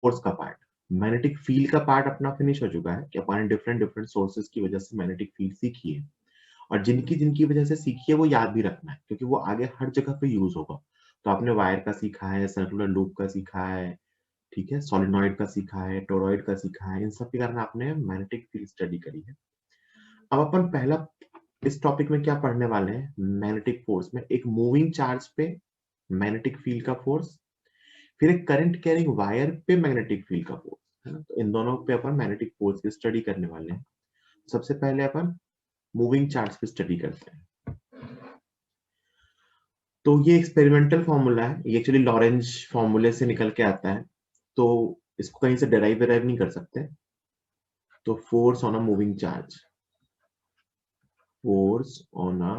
Force का part, magnetic field का part अपना फिनिश हो चुका है कि अपन डिफरेंट डिफरेंट सोर्सेज की वजह से मैग्नेटिक फील्ड सीखी है, और जिनकी जिनकी वजह से सीखी है वो याद भी रखना है क्योंकि वो आगे हर जगह पे यूज होगा। तो आपने वायर का सीखा है, सर्कुलर लूप का सीखा है, ठीक है, सोलेनॉइड का सीखा है, टोरॉइड का सीखा है, इन सब के कारण आपने मैग्नेटिक फील्ड स्टडी करी है। अब अपन पहला इस टॉपिक में क्या पढ़ने वाले हैं, मैग्नेटिक फोर्स में एक मूविंग चार्ज पे मैग्नेटिक फील्ड का फोर्स, फिर एक करंट कैरिंग वायर पे मैग्नेटिक फील्ड का फोर्स, है ना। तो इन दोनों पे अपन मैग्नेटिक फोर्स की स्टडी करने वाले हैं। सबसे पहले अपन मूविंग चार्ज पे स्टडी करते हैं। तो ये एक्सपेरिमेंटल फॉर्मूला है, ये एक्चुअली लॉरेंज फॉर्मूले से निकल के आता है, तो इसको कहीं से डेराइव नहीं कर सकते। तो force on a moving charge, force on a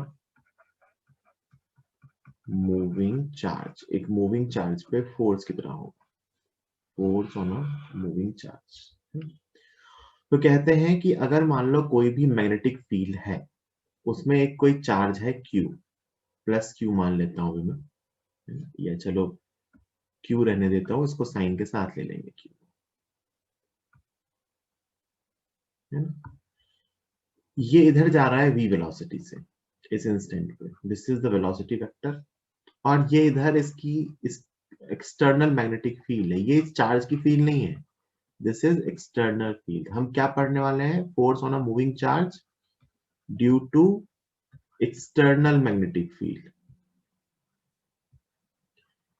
moving charge, एक मूविंग चार्ज पे फोर्स कितना होगा, force on a moving charge. तो कहते हैं कि अगर मान लो कोई भी मैग्नेटिक फील्ड है, उसमें एक कोई चार्ज है Q, प्लस Q मान लेता हूं अभी मैं, या चलो Q रहने देता हूं, इसको साइन के साथ ले लेंगे Q, है ना। ये इधर जा रहा है v वेलोसिटी से इस इंस्टेंट पे, this is the velocity vector, और ये इधर इसकी इस एक्सटर्नल मैग्नेटिक फील्ड है, ये चार्ज की फील्ड नहीं है, दिस इज एक्सटर्नल फील्ड। हम क्या पढ़ने वाले हैं, force on a moving charge due to external magnetic field,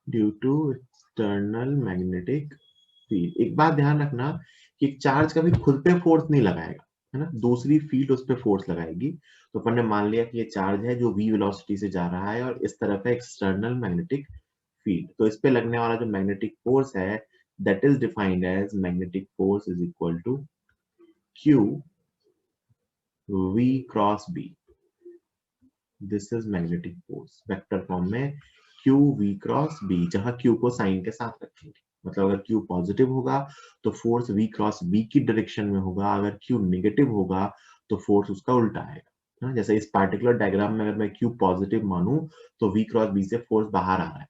due to external magnetic field. एक बात ध्यान रखना कि चार्ज कभी खुद पे फोर्स नहीं लगाएगा, है ना, दूसरी फील्ड उस पे फोर्स लगाएगी। तो अपन ने मान लिया कि ये चार्ज है जो v वेलोसिटी से जा रहा है और इस तरफ है एक्सटर्नल मैग्नेटिक फील्ड, तो इस पे लगने वाला जो मैग्नेटिक फोर्स है that is defined as magnetic force is equal to q v cross b, this is magnetic force vector form में, q v क्रॉस b, जहां q को साइन के साथ रखेंगे। मतलब अगर q पॉजिटिव होगा तो फोर्स v क्रॉस b की डायरेक्शन में होगा, अगर q निगेटिव होगा तो फोर्स उसका उल्टा आएगा, है। जैसे इस पार्टिकुलर डायग्राम में अगर मैं q पॉजिटिव मानूं तो v क्रॉस b से फोर्स बाहर आ रहा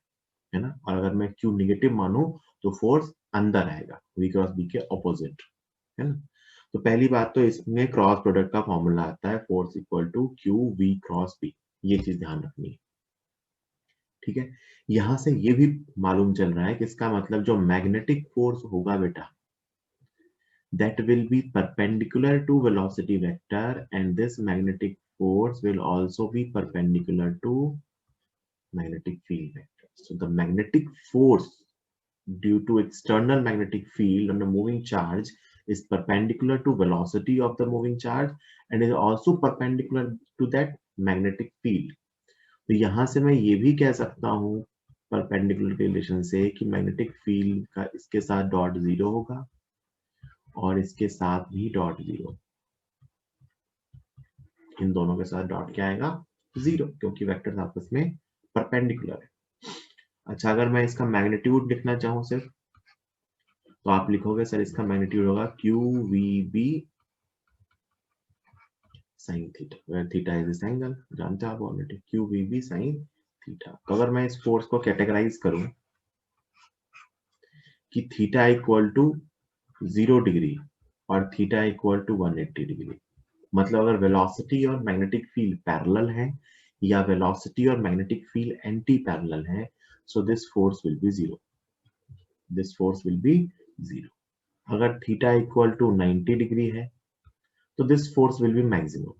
है ना, और अगर मैं q निगेटिव मानूं तो फोर्स अंदर आएगा v क्रॉस b के ऑपोजिट, है ना। तो पहली बात तो इसमें क्रॉस प्रोडक्ट का फॉर्मूला आता है force equal to Q V cross B, ये चीज ध्यान रखनी है, ठीक है। यहां से ये भी मालूम चल रहा है कि इसका मतलब जो मैग्नेटिक फोर्स होगा बेटा, that will be perpendicular to velocity vector, and this magnetic force will also be perpendicular to magnetic field vector. So the magnetic force due to external magnetic field on a moving charge is perpendicular to velocity of the moving charge and is also perpendicular to that magnetic field. तो यहां से मैं ये भी कह सकता हूं perpendicular relation से कि मैग्नेटिक फील्ड का इसके साथ डॉट जीरो होगा और इसके साथ भी डॉट जीरो, इन दोनों के साथ डॉट क्या आएगा, जीरो, क्योंकि वेक्टर्स आपस में परपेंडिकुलर है। अच्छा, अगर मैं इसका मैग्नीट्यूड लिखना चाहूं सिर्फ, तो आप लिखोगे सर इसका मैग्नीट्यूड होगा Q V B sine theta, where theta is this angle, जानते हो आप already, Q V B sine theta. तो अगर मैं इस फोर्स को कैटेगराइज करूं कि थीटा इक्वल टू 0 डिग्री और थीटा इक्वल टू 180 डिग्री, मतलब अगर वेलोसिटी और मैग्नेटिक फील्ड पैरेलल है या वेलोसिटी और मैग्नेटिक फील्ड एंटी पैरेलल है, so this force will be zero, this force will be zero. अगर थीटा इक्वल टू 90 डिग्री है तो this force will be maximum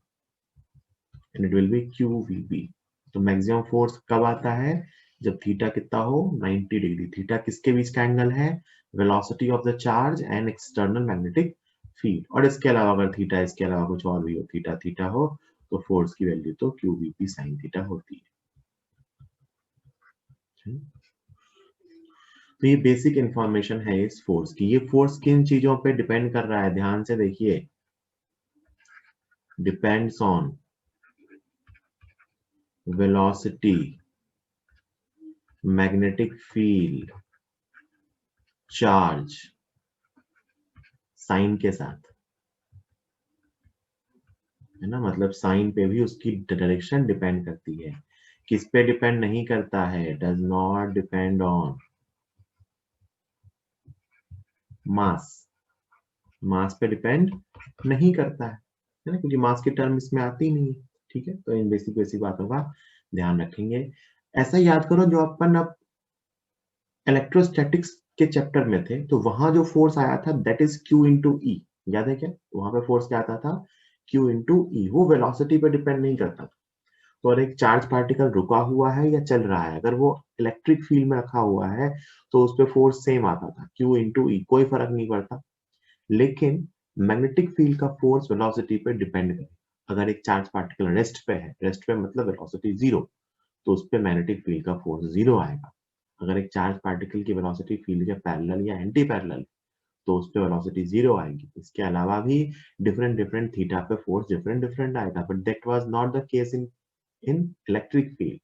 and it will be QVB। तो maximum force कब आता है, जब theta कितना हो 90 डिग्री। थीटा किसके बीच का एंगल है, velocity of the charge and external magnetic field. और इसके अलावा अगर थीटा इसके अलावा कुछ और भी हो, थीटा थीटा हो, तो फोर्स की वैल्यू तो QVP साइन थीटा होती है। तो ये बेसिक इंफॉर्मेशन है इस फोर्स की। ये फोर्स किन चीजों पे डिपेंड कर रहा है, ध्यान से देखिए, depends on velocity, magnetic field, charge, sine के साथ, है ना। मतलब साइन पे भी उसकी डायरेक्शन डिपेंड करती है। किस पे डिपेंड नहीं करता है, डज नॉट डिपेंड ऑन मास पे डिपेंड नहीं करता है ना, क्योंकि मास की टर्म इसमें आती ही नहीं है। ठीक है, तो इन बेसिक बेसिक बातों का ध्यान रखेंगे। ऐसा याद करो, जो अपन अब इलेक्ट्रोस्टैटिक्स के चैप्टर में थे, तो वहां जो फोर्स आया था दैट इज Q इंटू ई। याद है क्या? वहां पे फोर्स क्या आता था? Q इंटू ई। वो वेलोसिटी पे डिपेंड नहीं करता था। तो अगर एक चार्ज पार्टिकल रुका हुआ है या चल रहा है, अगर वो इलेक्ट्रिक फील्ड में रखा हुआ है तो उस पर फोर्स सेम आता था, Q इंटू ई, कोई फर्क नहीं पड़ता। लेकिन मैग्नेटिक फील्ड का फोर्स वेलोसिटी पे डिपेंड करे। अगर एक चार्ज पार्टिकल रेस्ट पे है, रेस्ट पे मतलब वेलोसिटी जीरो, तो उस पर मैग्नेटिक फील्ड का फोर्स जीरो आएगा। अगर एक चार्ज पार्टिकल की वेलोसिटी फील्ड के पैरेलल या एंटी पैरेलल, तो उस पे वेलोसिटी जीरो आएगी। इसके अलावा भी डिफरेंट डिफरेंट थीटा पे फोर्स डिफरेंट डिफरेंट आएगा, but that was not the case in electric field.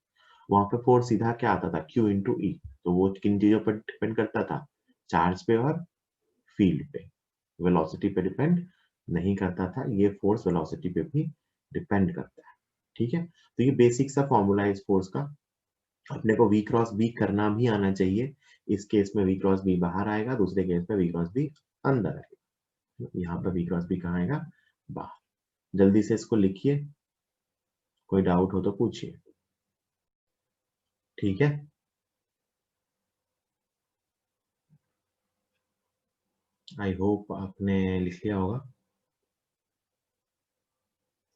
वहां पे फोर्स सीधा क्या आता था? Q इंटू ई। तो वो किन चीजों पर डिपेंड करता था? चार्ज पे और फील्ड पे, वेलोसिटी पे डिपेंड नहीं करता था। ये फोर्स वेलोसिटी पे भी डिपेंड करता है। ठीक है, तो ये बेसिक सा फॉर्मूला है इस फोर्स का। अपने को V क्रॉस B करना भी आना चाहिए। इस केस में V क्रॉस B बाहर आएगा, दूसरे केस में V क्रॉस B अंदर आएगा। यहाँ पर V क्रॉस B कहाँ आएगा? बाहर। जल्दी से इसको लिखिए, कोई डाउट हो तो पूछिए। ठीक है, आई होप आपने लिख लिया होगा।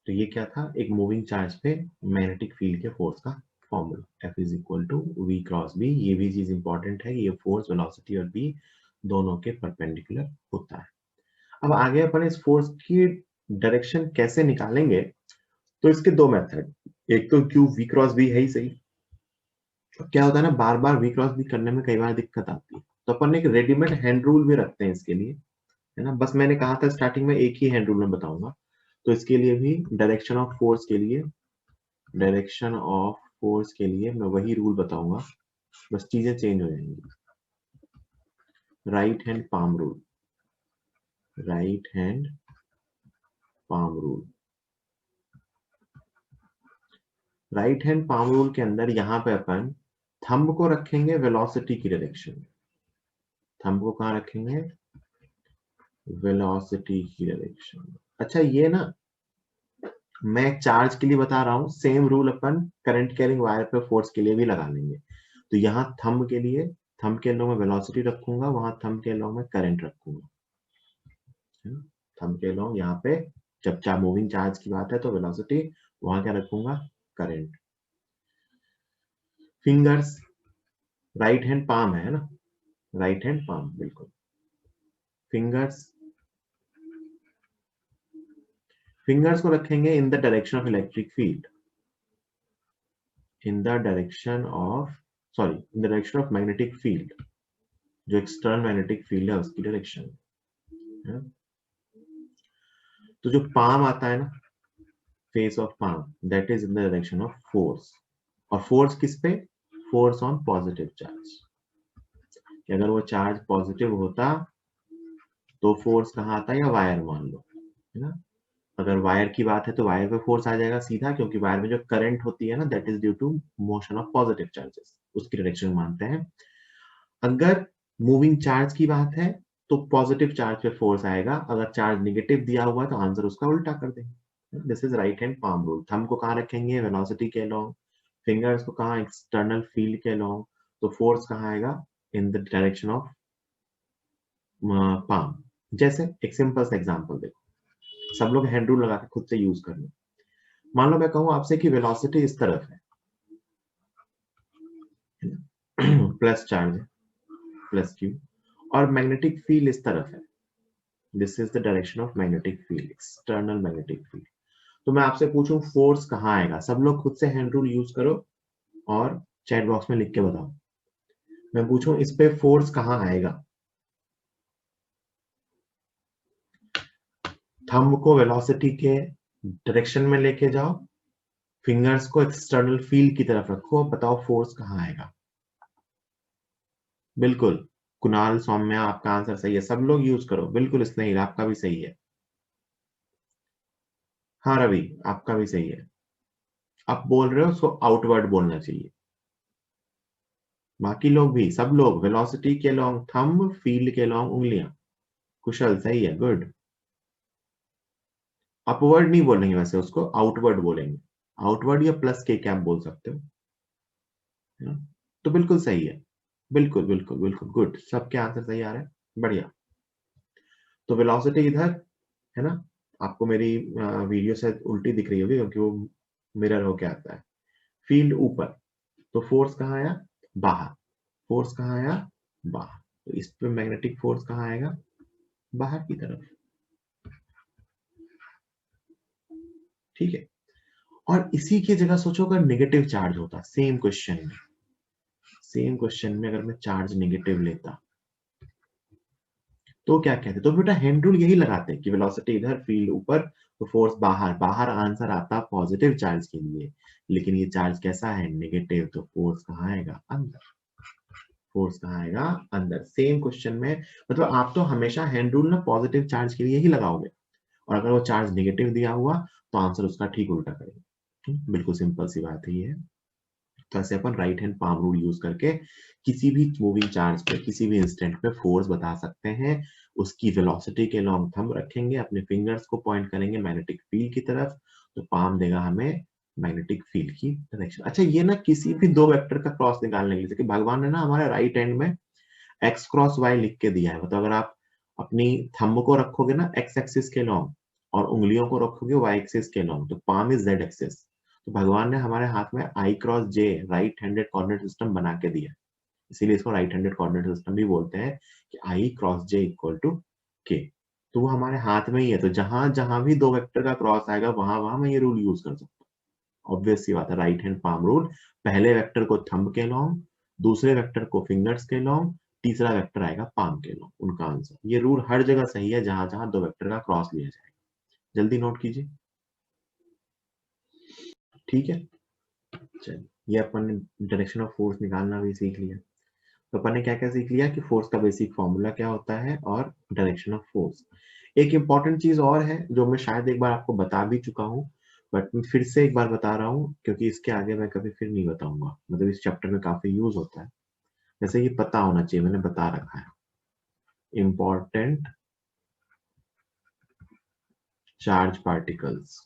तो ये क्या था? एक मूविंग चार्ज पे मैग्नेटिक फील्ड के फोर्स का formula, F is equal to V cross B। ये भी चीज इंपॉर्टेंट है, ये फोर्स वेलोसिटी और B दोनों के परपेंडिकुलर होता है। अब आगे अपन इस फोर्स की डायरेक्शन कैसे निकालेंगे? तो इसके दो मेथड, एक तो क्यू V क्रॉस B है ही सही। क्या होता है ना, बार बार V क्रॉस B करने में कई बार दिक्कत आती है, तो अपन एक रेडीमेड हैंड रूल भी रखते हैं इसके लिए, है ना। बस मैंने कहा था स्टार्टिंग में एक ही हैंड रूल में बताऊंगा। तो इसके लिए भी डायरेक्शन ऑफ फोर्स के लिए, डायरेक्शन ऑफ फोर्स के लिए मैं वही रूल बताऊंगा, बस चीजें चेंज हो जाएंगी। Right hand palm rule, right hand palm rule. Right hand palm rule के अंदर यहाँ पे अपन थंब को रखेंगे वेलोसिटी की डायरेक्शन। थंब को कहाँ रखेंगे? वेलोसिटी की डायरेक्शन। अच्छा, ये ना मैं एक चार्ज के लिए बता रहा हूँ, सेम रूल अपन करंट कैरिंग वायर पे फोर्स के लिए भी लगा लेंगे। तो यहाँ थंब के लिए, थंब के अलोंग में वेलोसिटी रखूंगा, वहां थंब के अलोंग में करंट रखूंगा। थंब के अलोंग यहाँ पे जब मूविंग चार्ज की बात है तो वेलोसिटी, वहां क्या रखूंगा? Current. Fingers, right hand palm है ना, राइट हैंड पाम, बिल्कुल। फिंगर्स, फिंगर्स को रखेंगे in the direction of electric field, in the direction of, sorry, in the direction of magnetic field. जो एक्सटर्नल मैग्नेटिक फील्ड है उसकी डायरेक्शन है। तो जो पाम आता है ना, face of palm, that is in the direction of force. और फोर्स किस पे? Force on positive charge. कि अगर वो चार्ज पॉजिटिव होता तो फोर्स कहाँ आता है? या वायर मान लो, है ना। अगर वायर की बात है तो वायर पे फोर्स आ जाएगा सीधा, क्योंकि वायर में जो करंट होती है ना, that is due to motion of positive charges, उसकी डायरेक्शन मानते हैं। अगर मूविंग चार्ज की बात है तो पॉजिटिव चार्ज पे फोर्स आएगा, अगर चार्ज निगेटिव दिया हुआ है तो आंसर उसका उल्टा कर देंगे। This is right hand palm rule. Thumb को कहाँ रखेंगे? वेलोसिटी के अलोंग। फिंगर्स को कहाँ? एक्सटर्नल फील्ड के अलोंग। तो फोर्स कहाँ आएगा? In the direction of palm. जैसे एक सिंपल सा एग्जांपल देखो, सब लोग हैंड रूल लगा के खुद से यूज कर लो। मान लो मैं कहूं आपसे कि वेलोसिटी इस तरफ है, प्लस चार्ज है, प्लस क्यू, और मैग्नेटिक फील्ड इस तरफ है। This is the direction of magnetic field, external magnetic field. तो मैं आपसे पूछूं फोर्स कहाँ आएगा? सब लोग खुद से हैंड रूल यूज करो और चैट बॉक्स में लिख के बताओ। मैं पूछूं इस पे फोर्स कहाँ आएगा? थंब को वेलोसिटी के डायरेक्शन में लेके जाओ, फिंगर्स को एक्सटर्नल फील्ड की तरफ रखो, बताओ फोर्स कहाँ आएगा? बिल्कुल, कुणाल, सौम्या, आपका आंसर सही है। सब लोग यूज करो, बिल्कुल स्नेहिल आपका भी सही है। हाँ रवि, आपका भी सही है। आप बोल रहे हो उसको आउटवर्ड बोलना चाहिए। बाकी लोग भी, सब लोग वेलोसिटी के लॉन्ग थंब, फील्ड के लॉन्ग उंगलियां। कुशल सही है, गुड। अपवर्ड नहीं बोलेंगे वैसे, उसको आउटवर्ड बोलेंगे। आउटवर्ड या प्लस के क्या आप बोल सकते हो, है ना? तो बिल्कुल सही है, बिल्कुल बिल्कुल बिल्कुल गुड, सबके आंसर सही आ रहे हैं, बढ़िया। तो वेलोसिटी इधर है ना, आपको मेरी वीडियो से उल्टी दिख रही होगी क्योंकि वो मिरर होके आता है। फील्ड ऊपर, तो फोर्स कहाँ आया, बाहर। फोर्स कहाँ आया, बाहर। तो इस पे मैग्नेटिक फोर्स कहाँ आएगा, बाहर की तरफ। ठीक है। और इसी की जगह सोचो अगर नेगेटिव चार्ज होता, सेम क्वेश्चन में अगर मैं चार्ज नेगेटिव लेता तो क्या कहते, तो बेटा हैंड रूल यही लगाते हैं कि वेलोसिटी इधर, फील्ड ऊपर, तो फोर्स बाहर। बाहर आंसर आता पॉजिटिव चार्ज के लिए, लेकिन ये चार्ज कैसा है, नेगेटिव, तो फोर्स कहाँ आएगा, अंदर। फोर्स कहाँ आएगा, अंदर। सेम क्वेश्चन में मतलब आप तो हमेशा हैंड रूल ना पॉजिटिव चार्ज के लिए ही लगाओगे, और अगर वो चार्ज नेगेटिव दिया हुआ तो आंसर उसका ठीक उल्टा करेगा। बिल्कुल सिंपल सी बात है ये। तो ऐसे अपन right hand palm rule use करके किसी भी मूविंग चार्ज पे, किसी भी इंस्टेंट पे फोर्स बता सकते हैं। उसकी वेलोसिटी के लॉन्ग थंब रखेंगे, अपने फिंगर्स को पॉइंट करेंगे मैग्नेटिक फील्ड की तरफ, तो पाम देगा हमें मैग्नेटिक फील्ड की डायरेक्शन। अच्छा, ये ना किसी भी दो वेक्टर का क्रॉस निकालने के लिए, जैसे भगवान ने ना हमारे राइट हैंड में एक्स क्रॉस वाई लिख के दिया है, मतलब अगर आप अपनी थंब को रखोगे ना एक्स एक्सिस के लॉन्ग और उंगलियों को रखोगे वाई एक्सिस के लॉन्ग, तो पाम इज जेड एक्सिस। तो भगवान ने हमारे हाथ में आई क्रॉस जे राइट हैंडेड कोऑर्डिनेट सिस्टम बना के दिया, इसीलिए इसको राइट हैंडेड कोऑर्डिनेट सिस्टम भी बोलते हैं कि आई क्रॉस जे इक्वल टू के। तो वो हमारे हाथ में ही है, तो जहां जहां भी दो वेक्टर का क्रॉस आएगा वहां वहां मैं ये रूल यूज कर सकता हूँ। ऑब्वियस सी बात है, राइट हैंड पाम रूल। पहले वेक्टर को थंब के लॉन्ग, दूसरे वेक्टर को फिंगर्स के लॉन्ग, तीसरा वेक्टर आएगा पाम के लॉन्ग, उनका आंसर। ये रूल हर जगह सही है जहां जहां दो वेक्टर का क्रॉस लिया जाएगा। जल्दी नोट कीजिए, ठीक है। चलिए, ये अपन ने डायरेक्शन ऑफ फोर्स निकालना भी सीख लिया। तो अपन ने क्या क्या सीख लिया कि फोर्स का बेसिक फॉर्मूला क्या होता है और डायरेक्शन ऑफ फोर्स। एक इंपॉर्टेंट चीज और है जो मैं शायद एक बार आपको बता भी चुका हूँ, बट मैं फिर से एक बार बता रहा हूँ क्योंकि इसके आगे मैं कभी फिर नहीं बताऊंगा, मतलब इस चैप्टर में काफी यूज होता है। जैसे ये पता होना चाहिए, मैंने बता रखा है। Important charge particles,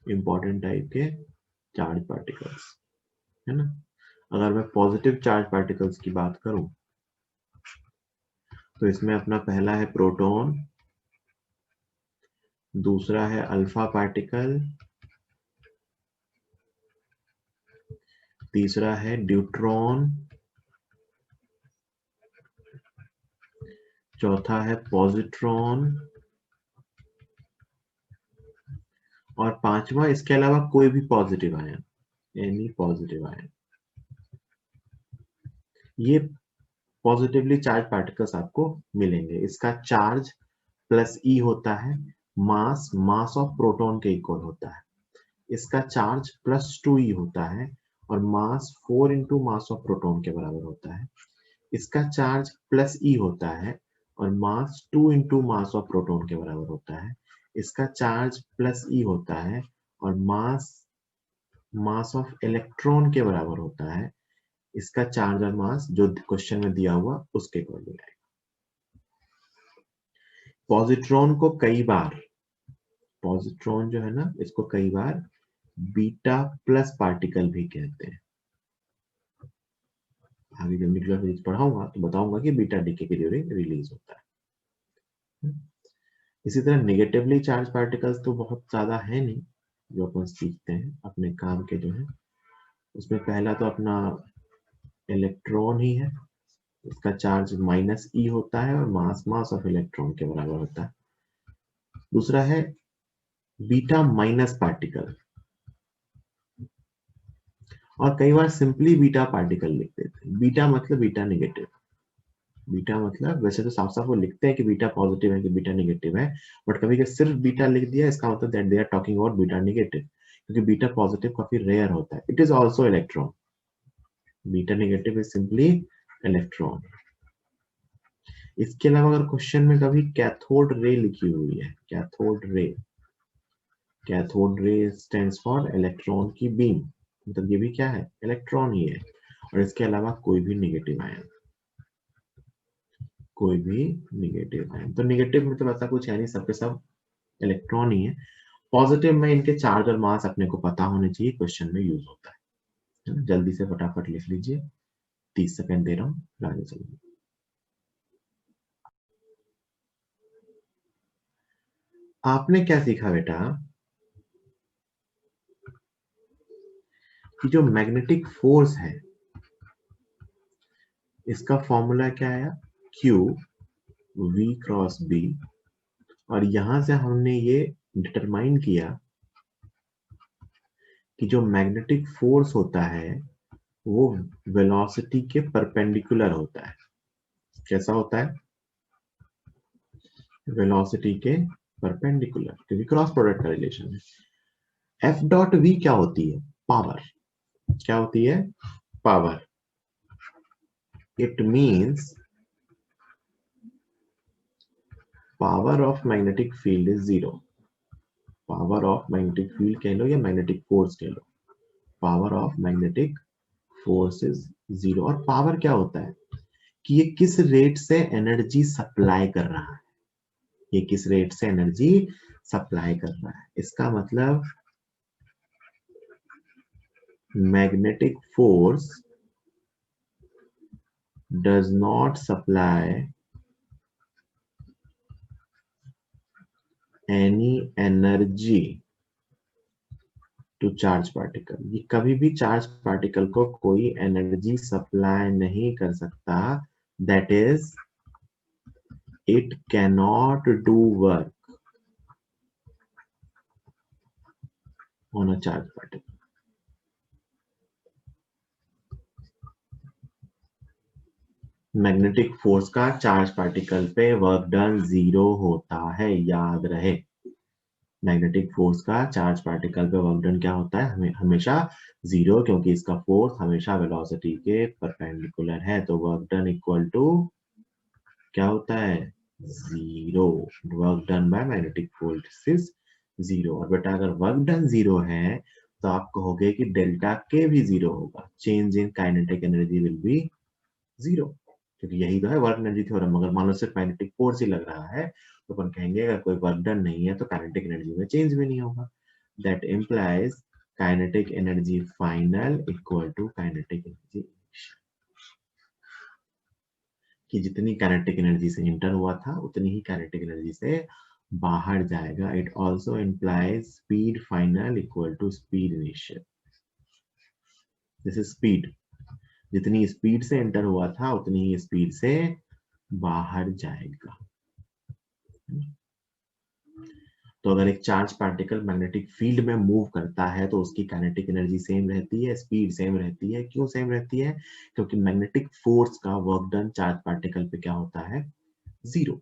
important type के चार्ज पार्टिकल्स, है ना। अगर मैं पॉजिटिव चार्ज पार्टिकल्स की बात करूं तो इसमें अपना पहला है प्रोटॉन, दूसरा है अल्फा पार्टिकल, तीसरा है ड्यूट्रॉन, चौथा है पॉजिट्रॉन, और पांचवा इसके अलावा कोई भी positive ion, any positive ion. ये पॉजिटिवली चार्ज पार्टिकल्स आपको मिलेंगे। इसका चार्ज प्लस ई होता है, मास मास ऑफ प्रोटॉन के इक्वल होता है। इसका चार्ज प्लस 2e होता है और मास 4 इंटू मास ऑफ प्रोटॉन के बराबर होता है। इसका चार्ज प्लस ई होता है और मास 2 इंटू मास ऑफ प्रोटॉन के बराबर होता है। इसका चार्ज प्लस ई होता है और मास मास ऑफ इलेक्ट्रॉन के बराबर होता है। इसका चार्ज और मास जो क्वेश्चन में दिया हुआ उसके अकॉर्डिंग आएगा। पॉजिट्रॉन को कई बार, पॉजिट्रॉन जो है ना इसको कई बार बीटा प्लस पार्टिकल भी कहते हैं। आगे जब न्यूक्लियर फिजिक्स पढ़ाऊंगा तो बताऊंगा कि बीटा डीके की ड्यूरिंग रिलीज होता है। इसी तरह नेगेटिवली चार्ज पार्टिकल्स तो बहुत ज्यादा है नहीं जो अपन सीखते हैं अपने काम के जो है, उसमें पहला तो अपना इलेक्ट्रॉन ही है। इसका चार्ज माइनस ई होता है और मास मास ऑफ इलेक्ट्रॉन के बराबर होता है। दूसरा है बीटा माइनस पार्टिकल, और कई बार सिंपली बीटा पार्टिकल लिख देते हैं। बीटा मतलब बीटा नेगेटिव, बीटा मतलब वैसे तो साफ साफ वो लिखते हैं कि बीटा पॉजिटिव है कि बीटा नेगेटिव है, बट कभी कभी सिर्फ बीटा लिख दिया इसका मतलब that they are talking about beta negative, क्योंकि बीटा पॉजिटिव काफी रेयर होता है। It is also electron, beta negative is simply electron. इसके अलावा अगर क्वेश्चन में कभी कैथोड रे लिखी हुई है, cathode ray, cathode ray stands for electron की बीम, मतलब ये भी क्या है, इलेक्ट्रॉन ही है, और इसके अलावा कोई भी नेगेटिव आयन। कोई भी निगेटिव आयन। तो निगेटिव में तो ऐसा कुछ है नहीं, सबके सब इलेक्ट्रॉन ही है। पॉजिटिव में इनके चार्ज और मास अपने को पता होने चाहिए, क्वेश्चन में यूज होता है ना। जल्दी से फटाफट लिख लीजिए, 30 सेकंड दे रहा हूँ, आगे चलिए। आपने क्या सीखा बेटा कि जो मैग्नेटिक फोर्स है इसका फॉर्मूला क्या आया, Q V क्रॉस B, और यहां से हमने ये डिटरमाइन किया कि जो मैग्नेटिक फोर्स होता है वो वेलोसिटी के परपेंडिकुलर होता है। कैसा होता है, वेलोसिटी के परपेंडिकुलर, क्योंकि क्रॉस प्रोडक्ट का रिलेशन है। F डॉट V क्या होती है, पावर। क्या होती है, power. It means power of magnetic field is zero. Power of magnetic field कह लो या मैग्नेटिक फोर्स कह लो, power of magnetic force is zero. और पावर क्या होता है कि ये किस रेट से एनर्जी सप्लाई कर रहा है, ये किस रेट से एनर्जी सप्लाई कर रहा है। इसका मतलब magnetic force does not supply any energy to charge particle. ये कभी भी चार्ज पार्टिकल को कोई एनर्जी सप्लाई नहीं कर सकता। That is it can not do work on a charge particle. Magnetic force का चार्ज पार्टिकल पे वर्क डन जीरो होता है, याद रहे। मैग्नेटिक फोर्स का चार्ज पार्टिकल पे वर्क डन क्या होता है, हमेशा जीरो, क्योंकि इसका फोर्स हमेशा वेलोसिटी के परपेंडिकुलर है। तो वर्क डन इक्वल टू क्या होता है, zero. Work done by magnetic force is zero. और बेटा अगर वर्क डन जीरो है तो आप कहोगे कि डेल्टा के भी जीरो होगा, change in kinetic energy will be zero, क्योंकि यही तो है वर्क एनर्जी थ्योरम। अगर मान लो सिर्फ मैग्नेटिक फोर्स ही लग रहा है तो अपन कहेंगे अगर कोई वर्क डन नहीं है तो काइनेटिक एनर्जी में चेंज भी नहीं होगा। That implies kinetic energy final equal to kinetic energy, कि जितनी काइनेटिक एनर्जी से इंटर हुआ था उतनी ही काइनेटिक एनर्जी से बाहर जाएगा। It also implies speed final equal to speed initial. This is speed, जितनी स्पीड से एंटर हुआ था उतनी ही स्पीड से बाहर जाएगा। तो अगर एक चार्ज पार्टिकल मैग्नेटिक फील्ड में मूव करता है तो उसकी काइनेटिक एनर्जी सेम रहती है, स्पीड सेम रहती है। क्यों सेम रहती है, क्योंकि मैग्नेटिक फोर्स का वर्क डन चार्ज पार्टिकल पे क्या होता है, जीरो।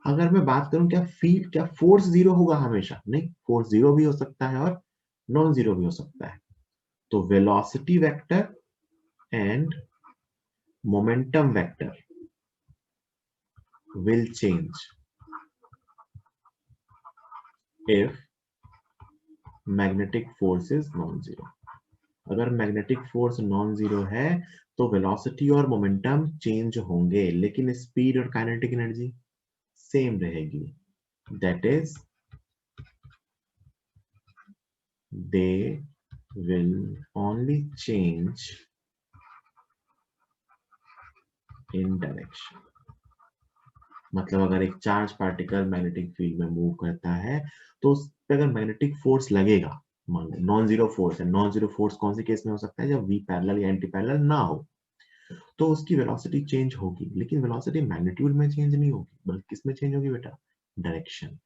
अगर मैं बात करूं क्या फील्ड, क्या फोर्स जीरो होगा हमेशा, नहीं, फोर्स जीरो भी हो सकता है और नॉन जीरो भी हो सकता है। तो velocity vector and momentum vector will change if magnetic force is non-zero। अगर मैग्नेटिक फोर्स नॉन जीरो है तो वेलोसिटी और मोमेंटम चेंज होंगे, लेकिन स्पीड और काइनेटिक एनर्जी सेम रहेगी। That is they will only change in direction. मतलब अगर एक चार्ज पार्टिकल मैग्नेटिक फील्ड में मूव करता है तो उस पर अगर मैग्नेटिक फोर्स लगेगा, मान लो नॉन जीरो फोर्स है, नॉन जीरो फोर्स कौन सी केस में हो सकता है, जब v पैरेलल या एंटी पैरेलल ना हो, तो उसकी वेलोसिटी चेंज होगी, लेकिन वेलोसिटी मैग्नीट्यूड में चेंज नहीं होगी, बल्कि किस में चेंज होगी बेटा, डायरेक्शन।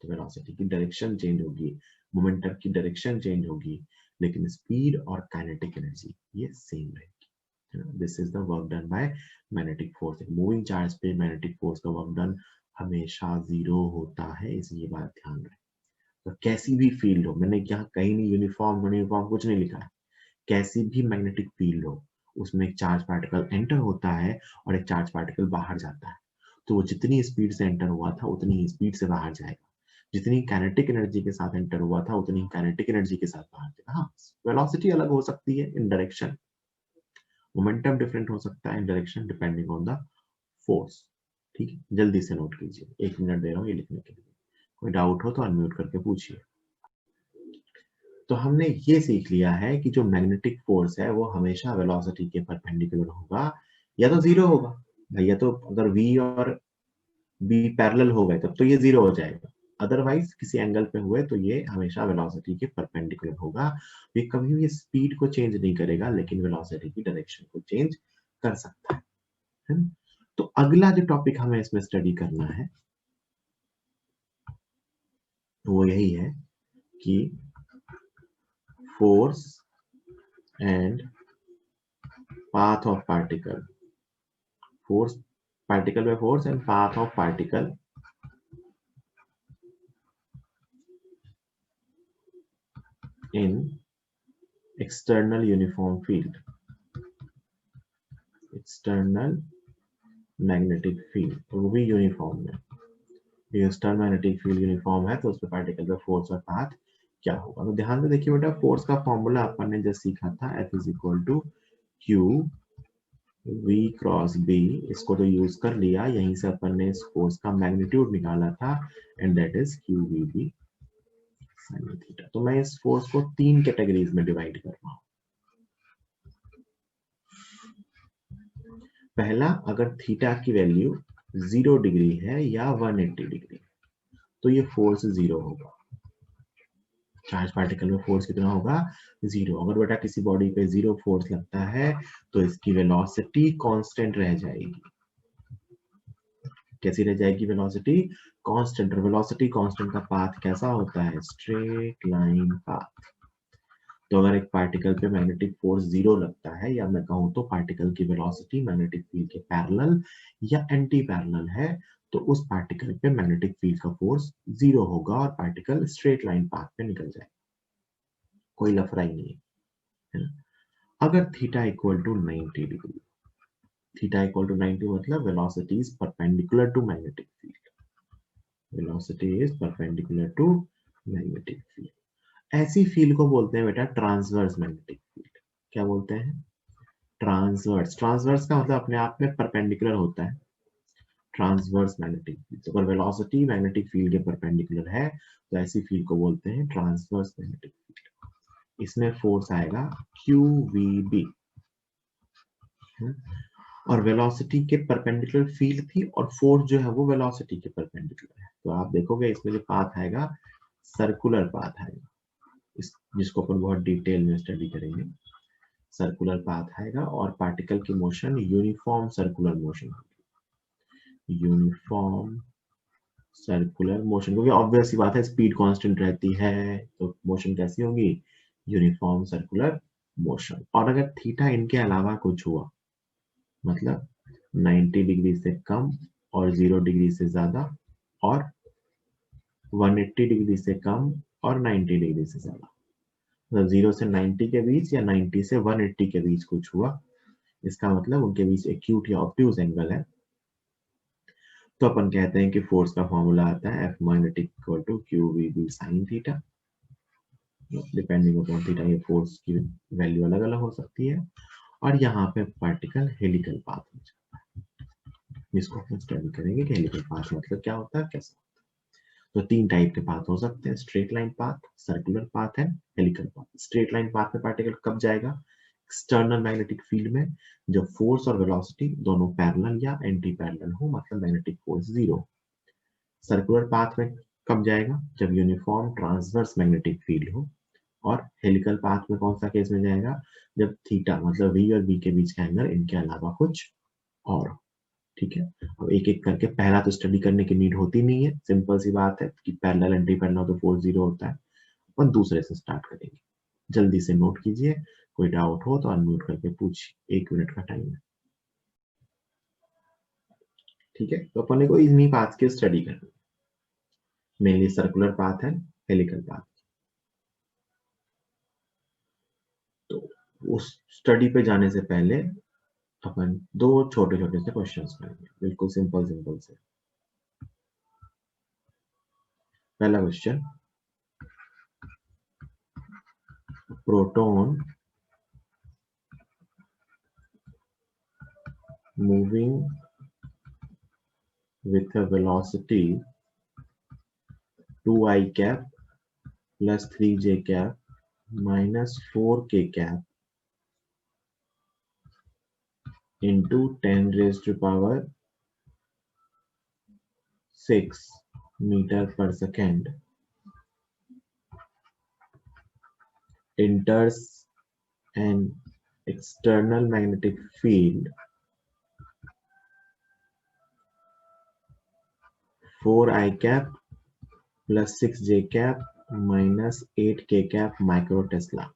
तो वेलोसिटी की डायरेक्शन चेंज होगी, मोमेंटम की डायरेक्शन चेंज होगी, लेकिन स्पीड और काइनेटिक एनर्जी ये सेम रहेगी। This is the work done by magnetic force. Moving charge पे मैग्नेटिक फोर्स का वर्क डन हमेशा जीरो होता है, इसलिए बात ध्यान रखें। तो कैसी भी फील्ड हो, मैंने यहाँ कहीं नहीं यूनिफॉर्म यूनिफॉर्म कुछ नहीं लिखा है, कैसी भी मैग्नेटिक फील्ड हो उसमें एक चार्ज पार्टिकल एंटर होता है और एक चार्ज पार्टिकल बाहर जाता है, तो वो जितनी स्पीड से एंटर हुआ था उतनी ही स्पीड से बाहर जाएगा, जितनी काइनेटिक एनर्जी के साथ एंटर हुआ था उतनी ही काइनेटिक एनर्जी के साथ बाहर जाएगा। हाँ, वेलोसिटी अलग हो सकती है इन डायरेक्शन, मोमेंटम डिफरेंट हो सकता है इन direction depending on the force, ठीक है, जल्दी से नोट कीजिए, 1 मिनट दे रहा हूँ ये लिखने के लिए। कोई डाउट हो तो अनम्यूट करके पूछिए। तो हमने ये सीख लिया है कि जो मैग्नेटिक फोर्स है वो हमेशा वेलोसिटी के परपेंडिकुलर होगा या तो जीरो होगा भैया। तो अगर v और b पैरेलल हो गए तब तो ये जीरो हो जाएगा, अदरवाइज किसी एंगल पे हुए तो ये हमेशा वेलोसिटी के परपेंडिकुलर होगा। ये कभी भी स्पीड को चेंज नहीं करेगा लेकिन वेलोसिटी की डायरेक्शन को चेंज कर सकता है ना? तो अगला जो टॉपिक हमें इसमें स्टडी करना है वो यही है कि force and path of particle, force, particle by force and path of particle in external uniform field, external magnetic field, तो वो भी यूनिफॉर्म है। एक्सटर्नल मैग्नेटिक फील्ड यूनिफॉर्म है तो उस पर पार्टिकल का फोर्स और पाथ क्या होगा। तो ध्यान से देखिए बेटा, फोर्स का फॉर्मूला अपन ने जस्ट सीखा था, F is equal to Q v cross b। इसको तो यूज कर लिया, यहीं से अपन ने इस फोर्स का मैग्नीट्यूड निकाला था and that is Q V B sine theta. तो मैं इस फोर्स को 3 कैटेगरीज में डिवाइड कर रहा हूं। पहला, अगर थीटा की वैल्यू 0 डिग्री है या 180 डिग्री तो ये फोर्स 0 होगा। चार्ज पार्टिकल में फोर्स कितना होगा? 0। अगर बेटा किसी बॉडी पे 0 फोर्स लगता है तो इसकी वेलोसिटी कांस्टेंट रह जाएगी। कैसी रह जाएगी वेलोसिटी? कांस्टेंट। वेलोसिटी कांस्टेंट का पाथ कैसा होता है? Straight line path. तो अगर एक पार्टिकल पे मैग्नेटिक फोर्स 0 लगता है, या मैं कहूं तो पार्टिकल की वेलोसिटी मैग्नेटिक फील्ड के पैरेलल या एंटी पैरेलल है, तो उस पार्टिकल पे मैग्नेटिक फील्ड का फोर्स 0 होगा और पार्टिकल स्ट्रेट लाइन पाथ पे निकल जाए, कोई लफड़ा ही नहीं है ना। अगर theta equal to 90 degree, theta equal to 90 मतलब velocity is perpendicular to magnetic field, velocity is perpendicular to magnetic field. ऐसी फील्ड को बोलते हैं बेटा ट्रांसवर्स मैग्नेटिक फील्ड। क्या बोलते हैं? ट्रांसवर्स। ट्रांसवर्स का मतलब अपने आप में परपेंडिकुलर होता है, ट्रांसवर्स मैग्नेटिक फील्ड। अगर वेलोसिटी मैग्नेटिक फील्ड के परपेंडिकुलर है तो ऐसी फील्ड को बोलते हैं ट्रांसवर्स मैग्नेटिक फील्ड। इसमें फोर्स आएगा क्यू वी बी, और वेलोसिटी के परपेंडिकुलर फील्ड थी और फोर्स जो है वो वेलोसिटी के परपेंडिकुलर है। तो आप देखोगे इसमें जो पाथ आएगा सर्कुलर पाथ आएगा, इस जिसको अपन बहुत डिटेल में स्टडी करेंगे। सर्कुलर पाथ आएगा और पार्टिकल की मोशन यूनिफॉर्म सर्कुलर मोशन होगी, यूनिफॉर्म सर्कुलर मोशन। क्योंकि ऑब्वियस सी बात है स्पीड कांस्टेंट रहती है तो मोशन कैसी होगी? Uniform circular motion. और अगर थीटा इनके अलावा कुछ हुआ, मतलब 90 डिग्री से कम और 0 डिग्री से ज्यादा और 180 डिग्री से कम और 90 डिग्री से ज्यादा, मतलब 0 से 90 के बीच या 90 से 180 के बीच कुछ हुआ, इसका मतलब उनके बीच एक्यूट या ऑब्ट्यूज एंगल है, तो अपन कहते हैं कि फोर्स का फॉर्मूला आता है F magnetic equal to Q V B sine theta. Depending upon theta ये फोर्स की वैल्यू अलग अलग हो सकती है। और यहाँ पे पार्टिकल हेलिकल पाथ हो जाता है, जिसको अपन स्टडी करेंगे कि हेलिकल पाथ मतलब क्या होता है, कैसा। तो 3 टाइप के पाथ हो सकते हैं, straight line path, circular path and helical path. Straight line path में पार्टिकल कब जाएगा? एक्सटर्नल मैग्नेटिक फील्ड में, जब फोर्स और वेलोसिटी दोनों पैरेलल या एंटी पैरेलल हो, मतलब मैग्नेटिक फोर्स 0। सर्कुलर पाथ में कब जाएगा? जब यूनिफॉर्म ट्रांसवर्स मैग्नेटिक फील्ड हो। और हेलिकल पाथ में कौन सा केस में जाएगा? जब थीटा मतलब v और b के बीच का एंगल इनके अलावा कुछ और। ठीक है, अब एक एक करके, पहला तो स्टडी करने की नीड होती नहीं है, सिंपल सी बात है कि पैरेलल एंटी पैरेलल हो तो फोर्स 0 होता है। अपन दूसरे से स्टार्ट करेंगे, जल्दी से नोट कीजिए, कोई डाउट हो तो अनम्यूट करके पूछिए, 1 मिनट का टाइम है। ठीक है, तो अपन को इन्हीं पाथ की स्टडी करनी, मेनली सर्कुलर पाथ है, हेलिकल पाथ। तो उस स्टडी पे जाने से पहले अपन 2 छोटे छोटे से क्वेश्चंस करेंगे, बिल्कुल सिंपल सिंपल से। पहला question, proton moving with a velocity 2i cap plus 3j cap minus 4k cap into 10 raised to power 6 meter per second enters an external magnetic field 4i cap plus 6j cap minus 8k cap microtesla.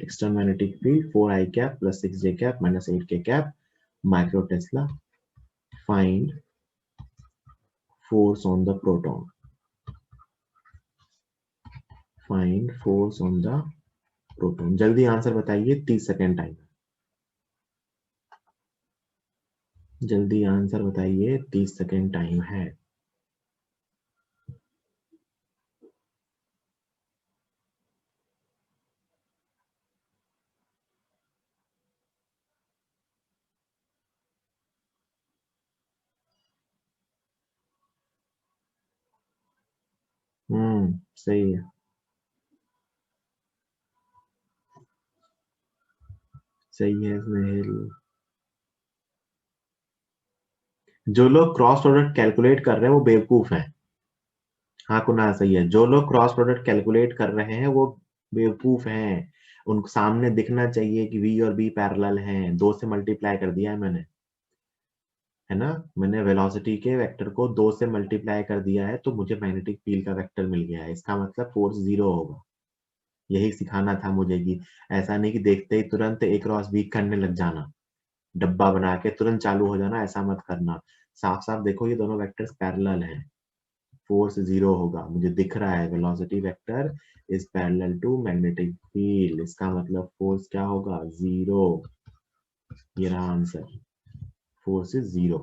External magnetic field 4i cap plus 6j cap minus 8k cap microtesla. Find force on the proton. Find force on the proton. जल्दी answer बताइए, 30 second time. जल्दी answer बताइए, 30 second time है। सही है, सही है स्नेहिल। जो लोग क्रॉस प्रोडक्ट कैलकुलेट कर रहे हैं वो बेवकूफ हैं। हाँ कुनाल सही है, जो लोग क्रॉस प्रोडक्ट कैलकुलेट कर रहे हैं वो बेवकूफ हैं। उनको सामने दिखना चाहिए कि v और b पैरेलल हैं। 2 से मल्टीप्लाई कर दिया है मैंने, है ना। मैंने वेलोसिटी के वेक्टर को 2 से मल्टीप्लाई कर दिया है तो मुझे मैग्नेटिक फील्ड का वेक्टर मिल गया है। इसका मतलब फोर्स 0 होगा। यही सिखाना था मुझे कि ऐसा नहीं कि देखते ही तुरंत a क्रॉस b करने लग जाना, डब्बा बना के तुरंत चालू हो जाना, ऐसा मत करना। साफ साफ देखो ये दोनों वेक्टर्स पैरेलल हैं, फोर्स 0 होगा। मुझे दिख रहा है velocity vector is parallel to magnetic field. इसका मतलब फोर्स क्या होगा, 0। ये रहा answer, force is 0।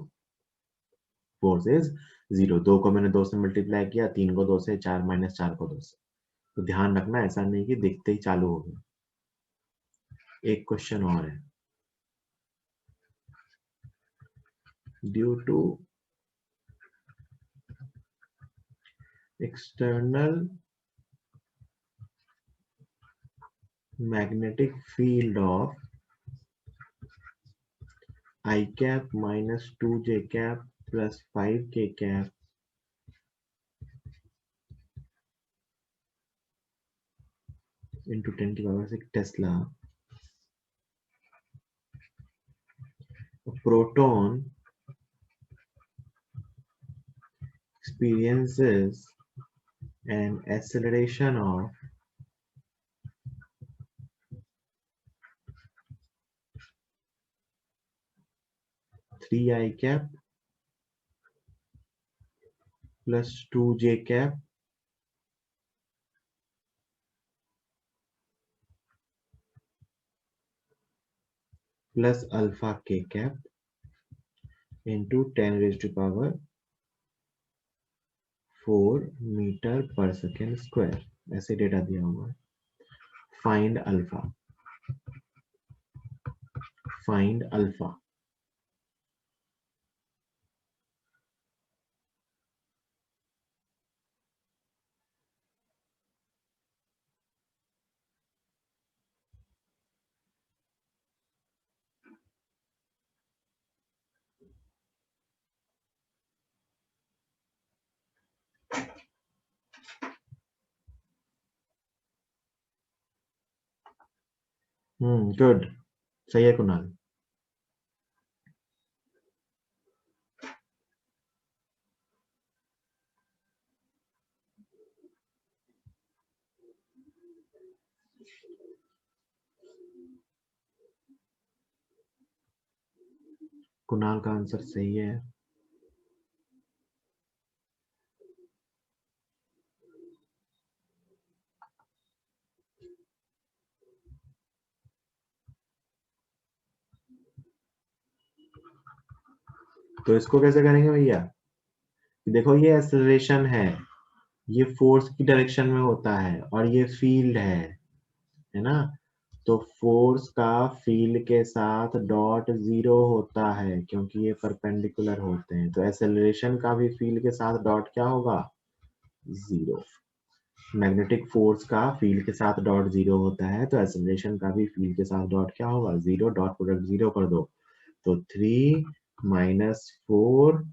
Force is 0। 2 को मैंने 2 से मल्टीप्लाई किया, 3 को 2 से, 4 माइनस 4 को 2 से। तो ध्यान रखना, ऐसा नहीं कि दिखते ही चालू हो गया। एक क्वेश्चन और है। Due to external magnetic field of I cap minus 2j cap plus 5k cap into 10 to the power 6 Tesla, a proton experiences an acceleration of 3i cap plus 2j cap plus alpha k cap into 10 raised to power 4 metre पर second square, ऐसे data दिया हुआ है। Find alpha, find alpha. Good, सही है कुणाल। कुणाल का answer सही है। तो इसको कैसे करेंगे भैया, देखो ये एक्सेलरेशन है, ये फोर्स की डायरेक्शन में होता है और ये फील्ड है ना। तो फोर्स का फील्ड के साथ डॉट जीरो होता है क्योंकि ये परपेंडिकुलर होते हैं। तो एक्सेलरेशन का भी फील्ड के साथ डॉट क्या होगा? जीरो। मैग्नेटिक फोर्स का फील्ड के साथ डॉट जीरो होता है तो एक्सेलरेशन का भी फील्ड के साथ डॉट क्या होगा? जीरो। डॉट प्रोडक्ट जीरो कर दो तो 3 minus 4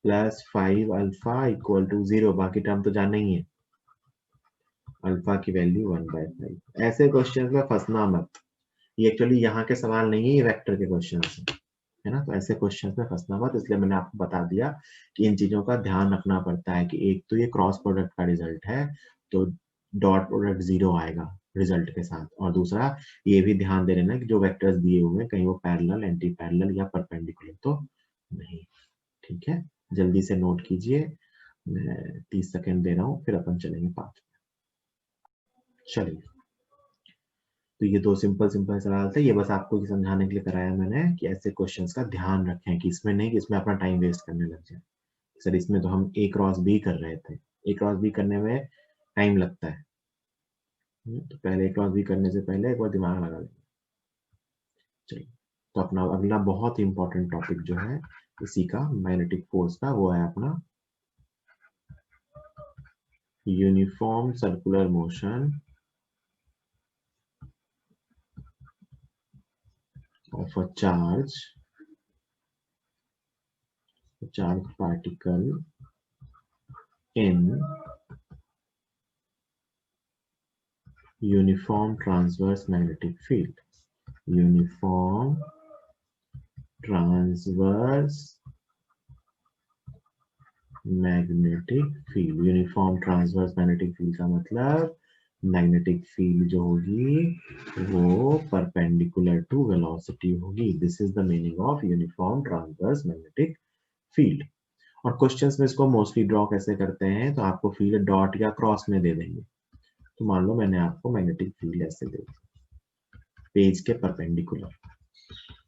plus 5 alpha equal to 0। बाकी टर्म तो जानना ही है, अल्फा की वैल्यू 1/5। ऐसे क्वेश्चन में फंसना मत, ये एक्चुअली यहाँ के सवाल नहीं है, ये वेक्टर के क्वेश्चन है ना। तो ऐसे क्वेश्चन में फंसना मत, इसलिए मैंने आपको बता दिया कि इन चीजों का ध्यान रखना पड़ता है कि एक तो ये क्रॉस प्रोडक्ट का रिजल्ट है तो डॉट प्रोडक्ट जीरो आएगा रिजल्ट के साथ, और दूसरा ये भी ध्यान दे लेना कि जो वेक्टर्स दिए हुए हैं कहीं वो पैरेलल, एंटी पैरेलल या परपेंडिकुलर तो नहीं। ठीक है, जल्दी से नोट कीजिए, मैं 30 सेकेंड दे रहा हूँ, फिर अपन चलेंगे 5। चलिए, तो ये दो सिंपल सवाल थे, ये बस आपको ये समझाने के लिए कराया मैंने कि ऐसे क्वेश्चंस का ध्यान रखें कि इसमें नहीं कि इसमें अपना टाइम वेस्ट करने लग जाए। सर इसमें तो हम ए क्रॉस बी कर रहे थे, ए क्रॉस बी करने में टाइम लगता है, तो पहले ए क्रॉस बी करने से पहले एक बार दिमाग लगा लेंगे। चलिए, तो अपना अगला बहुत ही इंपॉर्टेंट टॉपिक जो है इसी का मैग्नेटिक फोर्स का, वो है अपना uniform circular motion of a charge particle in uniform transverse magnetic field. Uniform transverse magnetic field. Uniform transverse magnetic field का मतलब मैग्नेटिक फील्ड जो होगी वो परपेंडिकुलर टू वेलोसिटी होगी। This is the meaning of uniform transverse magnetic field. और questions में इसको mostly draw कैसे करते हैं, तो आपको फील्ड डॉट या क्रॉस में दे देंगे। तो मान लो मैंने आपको मैग्नेटिक फील्ड ऐसे दे दी पेज के perpendicular,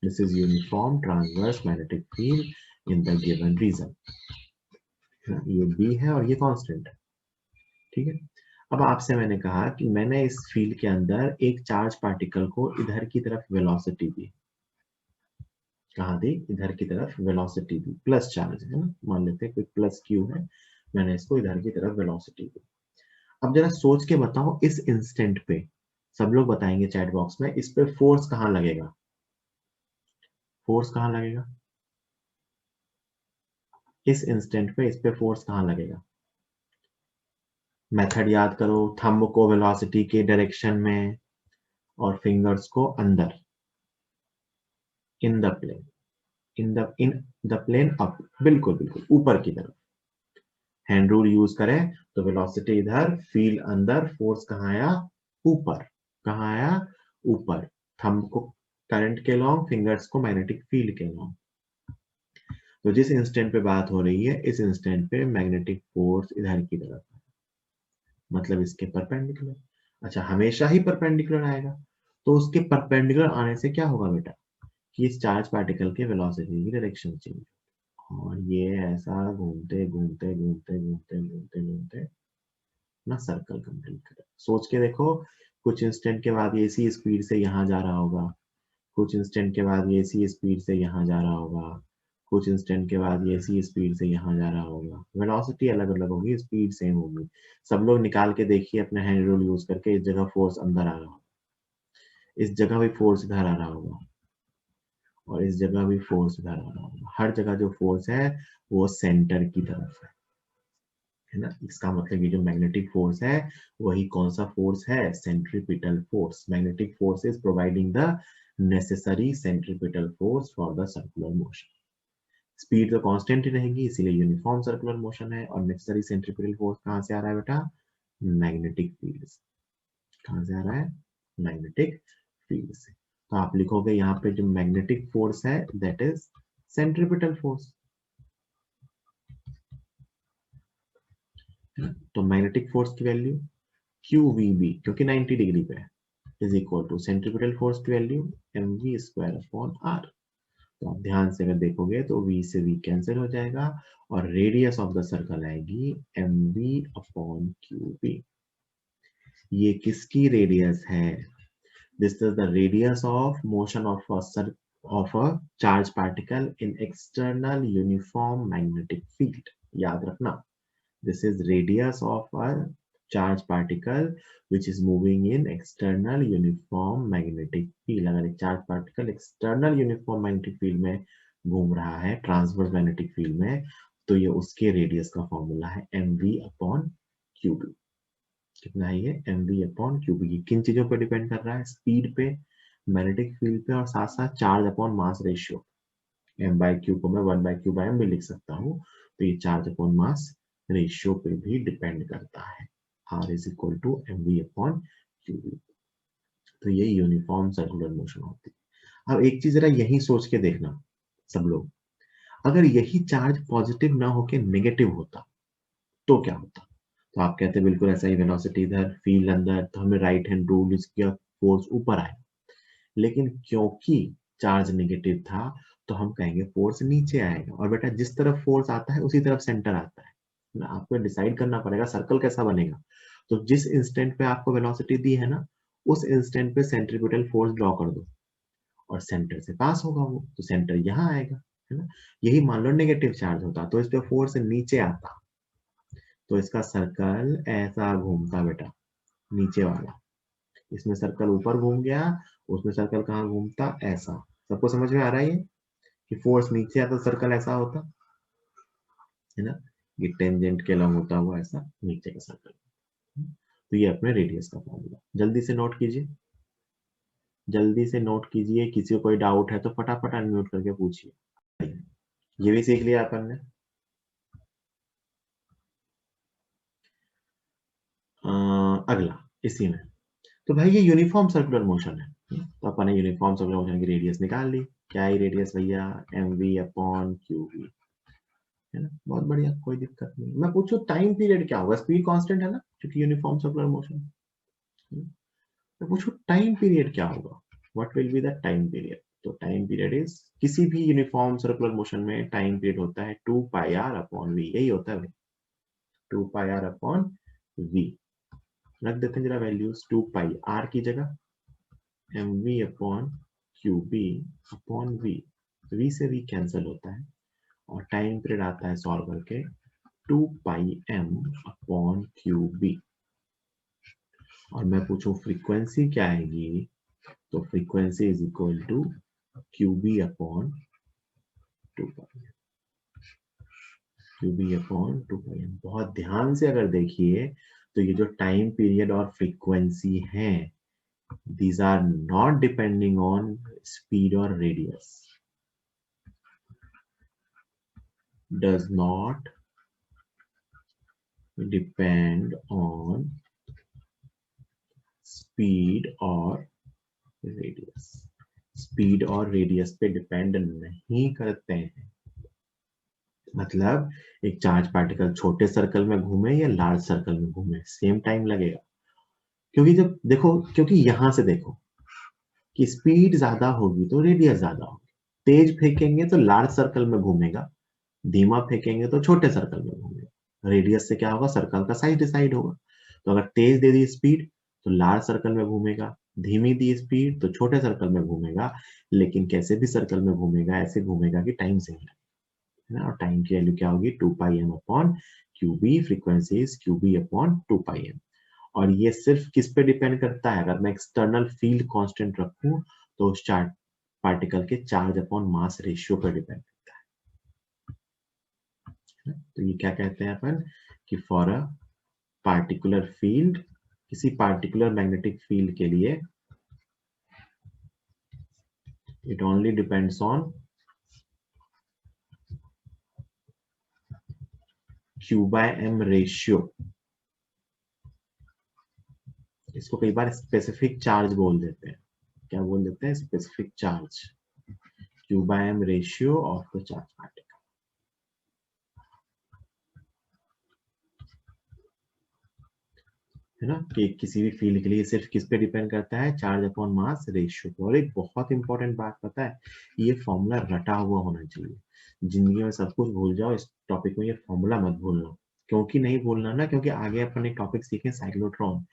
this is uniform transverse magnetic field in the given region. ये बी है और ये कांस्टेंट है, ठीक है। अब आपसे मैंने कहा कि मैंने इस फील्ड के अंदर एक चार्ज पार्टिकल को इधर की तरफ वेलोसिटी दी। कहाँ दी? इधर की तरफ वेलोसिटी दी, प्लस चार्ज है ना, मान लेते हैं कोई प्लस क्यू है, मैंने इसको इधर की तरफ वेलोसिटी दी। अब जरा सोच के बताओ इस इंस्टेंट पे, सब लोग बताएंगे चैट बॉक्स में, इस पे फोर्स कहाँ लगेगा? फोर्स कहाँ लगेगा इस इंस्टेंट पे? इस पे फोर्स कहाँ लगेगा? मेथड याद करो, थंब को वेलोसिटी के डायरेक्शन में और फिंगर्स को अंदर, in the plane, in the plane up, बिल्कुल बिल्कुल ऊपर की तरफ। हैंड रूल यूज करें तो वेलोसिटी इधर, फील्ड अंदर, फोर्स कहाँ आया? ऊपर। कहाँ आया? ऊपर। थंब को करंट के लॉन्ग, फिंगर्स को मैग्नेटिक फील्ड के लॉन्ग। तो जिस इंस्टेंट पे बात हो रही है, इस इंस्टेंट पे मैग्नेटिक फोर्स इधर की तरफ है, मतलब इसके परपेंडिकुलर। अच्छा, हमेशा ही परपेंडिकुलर आएगा, तो उसके परपेंडिकुलर आने से क्या होगा बेटा कि इस चार्ज पार्टिकल के वेलोसिटी की डायरेक्शन चेंज, और ये ऐसा घूमते घूमते घूमते घूमते घूमते घूमते ना सर्कल कंप्लीट करे। सोच के देखो, कुछ इंस्टेंट के बाद ये इसी स्पीड से यहाँ जा रहा होगा, कुछ इंस्टेंट के बाद ये इसी स्पीड से यहाँ जा रहा होगा, कुछ इंस्टेंट के बाद ये इसी स्पीड से यहाँ जा रहा होगा। वेलोसिटी अलग अलग होगी, स्पीड सेम होगी। सब लोग निकाल के देखिए अपने हैंड रूल यूज करके, इस जगह फोर्स अंदर आ रहा होगा, इस जगह भी फोर्स इधर आ रहा होगा, और इस जगह भी फोर्स इधर आ रहा होगा। हर जगह जो फोर्स है वो सेंटर की तरफ है ना। इसका मतलब ये जो मैग्नेटिक फोर्स है वही कौन सा फोर्स है? Centripetal force. Magnetic force is providing the necessary centripetal force for the circular motion. Speed तो कांस्टेंट ही रहेगी, इसीलिए यूनिफॉर्म सर्कुलर मोशन है। और नेसेसरी सेंट्रीपिटल फोर्स कहाँ से आ रहा है बेटा? मैग्नेटिक फील्ड से। कहाँ से आ रहा है? मैग्नेटिक फील्ड से। तो आप लिखोगे यहाँ पे जो मैग्नेटिक फोर्स है दैट इज सेंट्रीपिटल फोर्स। तो मैग्नेटिक फोर्स की वैल्यू QVB, क्योंकि 90 डिग्री पे है, is equal to centripetal force की वैल्यू mv²/r। तो आप ध्यान से अगर देखोगे तो v से v कैंसिल हो जाएगा, और रेडियस ऑफ द सर्कल आएगी mv/qb। ये किसकी रेडियस है? This is the radius of motion of a charged particle in external uniform magnetic field. याद रखना, this is radius of a charged particle which is moving in external uniform magnetic field. अगर एक charged particle external uniform magnetic field में घूम रहा है, transverse magnetic field में, तो ये उसके रेडियस का फॉर्मूला है mv/qb। कितना है ये? mv/qb। ये किन चीजों पर डिपेंड कर रहा है? स्पीड पे, मैग्नेटिक फील्ड पे, और साथ साथ charge upon mass ratio. m/q को मैं 1/q/m भी लिख सकता हूँ, तो ये चार्ज अपॉन मास रेशियो पे भी डिपेंड करता है। r = mv/qb। तो ये यूनिफॉर्म सर्कुलर मोशन होती है। अब एक चीज जरा यही सोच के देखना सब लोग, अगर यही चार्ज पॉजिटिव ना होके नेगेटिव होता तो क्या होता? तो आप कहते हैं बिल्कुल ऐसा ही, वेलोसिटी इधर, फील्ड अंदर, तो हमें राइट हैंड रूल इसका फोर्स ऊपर आए। लेकिन क्योंकि चार्ज नेगेटिव था तो हम कहेंगे फोर्स नीचे आएगा। और बेटा जिस तरफ फोर्स आता है उसी तरफ सेंटर आता है ना, आपको डिसाइड करना पड़ेगा सर्कल कैसा बनेगा। तो जिस इंस्टेंट पे आपको वेलोसिटी दी है ना, उस इंस्टेंट पे सेंट्रीपिटल फोर्स ड्रॉ कर दो और सेंटर से पास होगा वो, तो सेंटर यहाँ आएगा, है ना। यही मान लो नेगेटिव चार्ज होता तो इस पे फोर्स नीचे आता, तो इसका सर्कल ऐसा घूमता बेटा, नीचे वाला। इसमें सर्कल ऊपर घूम गया, उसमें सर्कल कहाँ घूमता? ऐसा। सबको समझ में आ रहा है ये कि फोर्स नीचे आता सर्कल ऐसा होता है ना, ये टेंजेंट के अलॉन्ग होता हुआ ऐसा नीचे का सर्कल। तो ये अपने रेडियस का फॉर्मूला, जल्दी से नोट कीजिए, जल्दी से नोट कीजिए। किसी को कोई डाउट है तो फटाफट अनम्यूट करके पूछिए। ये भी सीख लिया अपन ने। अगला इसी में, तो भाई ये यूनिफॉर्म सर्कुलर मोशन है, तो अपन ने यूनिफॉर्म सर्कुलर मोशन की रेडियस निकाल ली। क्या है रेडियस भैया? mv/qb, है ना। बहुत बढ़िया, कोई दिक्कत नहीं। मैं पूछूं टाइम पीरियड क्या होगा? स्पीड कांस्टेंट है ना, क्योंकि यूनिफॉर्म सर्कुलर मोशन। मैं पूछूं टाइम पीरियड क्या होगा? What will be the time period? तो टाइम पीरियड इज, किसी भी यूनिफॉर्म सर्कुलर मोशन में टाइम पीरियड होता है 2πr/v, यही होता है भाई, 2πr/v। रख देते हैं जरा वैल्यूज, 2π r की जगह mv/qb/v, v से v कैंसिल होता है और टाइम पीरियड आता है सॉल्व करके 2πm/qb। और मैं पूछूं फ्रीक्वेंसी क्या आएगी, तो frequency is equal to qb/2πm, qb/2πm। बहुत ध्यान से अगर देखिए तो ये जो टाइम पीरियड और फ्रीक्वेंसी है, these are not depending on speed or radius, does not depend on speed or radius, speed और radius पे डिपेंड नहीं करते हैं। मतलब एक चार्ज पार्टिकल छोटे सर्कल में घूमे या लार्ज सर्कल में घूमे, सेम टाइम लगेगा। क्योंकि जब देखो, क्योंकि यहां से देखो कि स्पीड ज्यादा होगी तो रेडियस ज्यादा होगी। तेज फेंकेंगे तो लार्ज सर्कल में घूमेगा, धीमा फेंकेंगे तो छोटे सर्कल में घूमेगा। रेडियस से क्या होगा? सर्कल का साइज डिसाइड होगा। तो अगर तेज दे दी स्पीड तो लार्ज सर्कल में घूमेगा, धीमी दी स्पीड तो छोटे सर्कल में घूमेगा। लेकिन कैसे भी सर्कल में घूमेगा, ऐसे घूमेगा कि टाइम से लगेगा, है ना। और टाइम की वैल्यू क्या होगी? 2πm/qb। Frequency is qb/2πm। और ये सिर्फ किस पे डिपेंड करता है? अगर मैं एक्सटर्नल फील्ड कांस्टेंट रखूं तो उस चार्ज पार्टिकल के चार्ज अपॉन मास रेशियो पर डिपेंड करता है। तो ये क्या कहते हैं अपन कि फॉर अ पार्टिकुलर फील्ड, किसी पार्टिकुलर मैग्नेटिक फील्ड के लिए it only depends on q/m ratio. इसको कई बार स्पेसिफिक चार्ज बोल देते हैं। क्या बोल देते हैं? Specific charge, q/m ratio of the charge particle, है ना। कि किसी भी फील्ड के लिए सिर्फ किस पे डिपेंड करता है? चार्ज अपॉन मास रेशियो पे। और एक बहुत इंपॉर्टेंट बात पता है, ये फॉर्मूला रटा हुआ होना चाहिए। जिंदगी में सब कुछ भूल जाओ, इस टॉपिक में ये फॉर्मूला मत भूलना। क्योंकि नहीं भूलना ना, क्योंकि आगे अपन एक टॉपिक सीखें साइक्लोट्रॉन,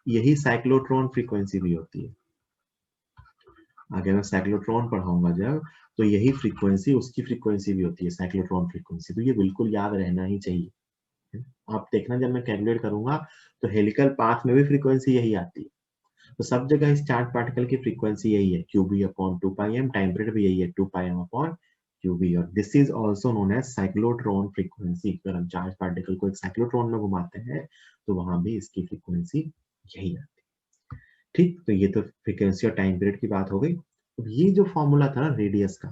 यही साइक्लोट्रॉन फ्रीक्वेंसी भी होती है। आगे मैं साइक्लोट्रॉन पढ़ाऊंगा जब, तो यही फ्रीक्वेंसी उसकी फ्रीक्वेंसी भी होती है, साइक्लोट्रॉन फ्रीक्वेंसी। तो ये बिल्कुल याद रहना ही चाहिए। आप देखना जब मैं कैलकुलेट करूंगा तो हेलिकल पाथ में भी फ्रीक्वेंसी यही आती है। तो सब जगह इस चार्ज पार्टिकल की फ्रीक्वेंसी यही है, QB upon 2πm, time period भी यही है 2πm अपॉन QB। और this is also known as cyclotron frequency. अगर हम चार्ज पार्टिकल को एक साइक्लोट्रॉन में घुमाते हैं तो वहां भी इसकी फ्रीक्वेंसी यही आती है। ठीक, तो ये तो फ्रीक्वेंसी और टाइम पीरियड की बात हो गई। अब ये जो फॉर्मूला था ना रेडियस का,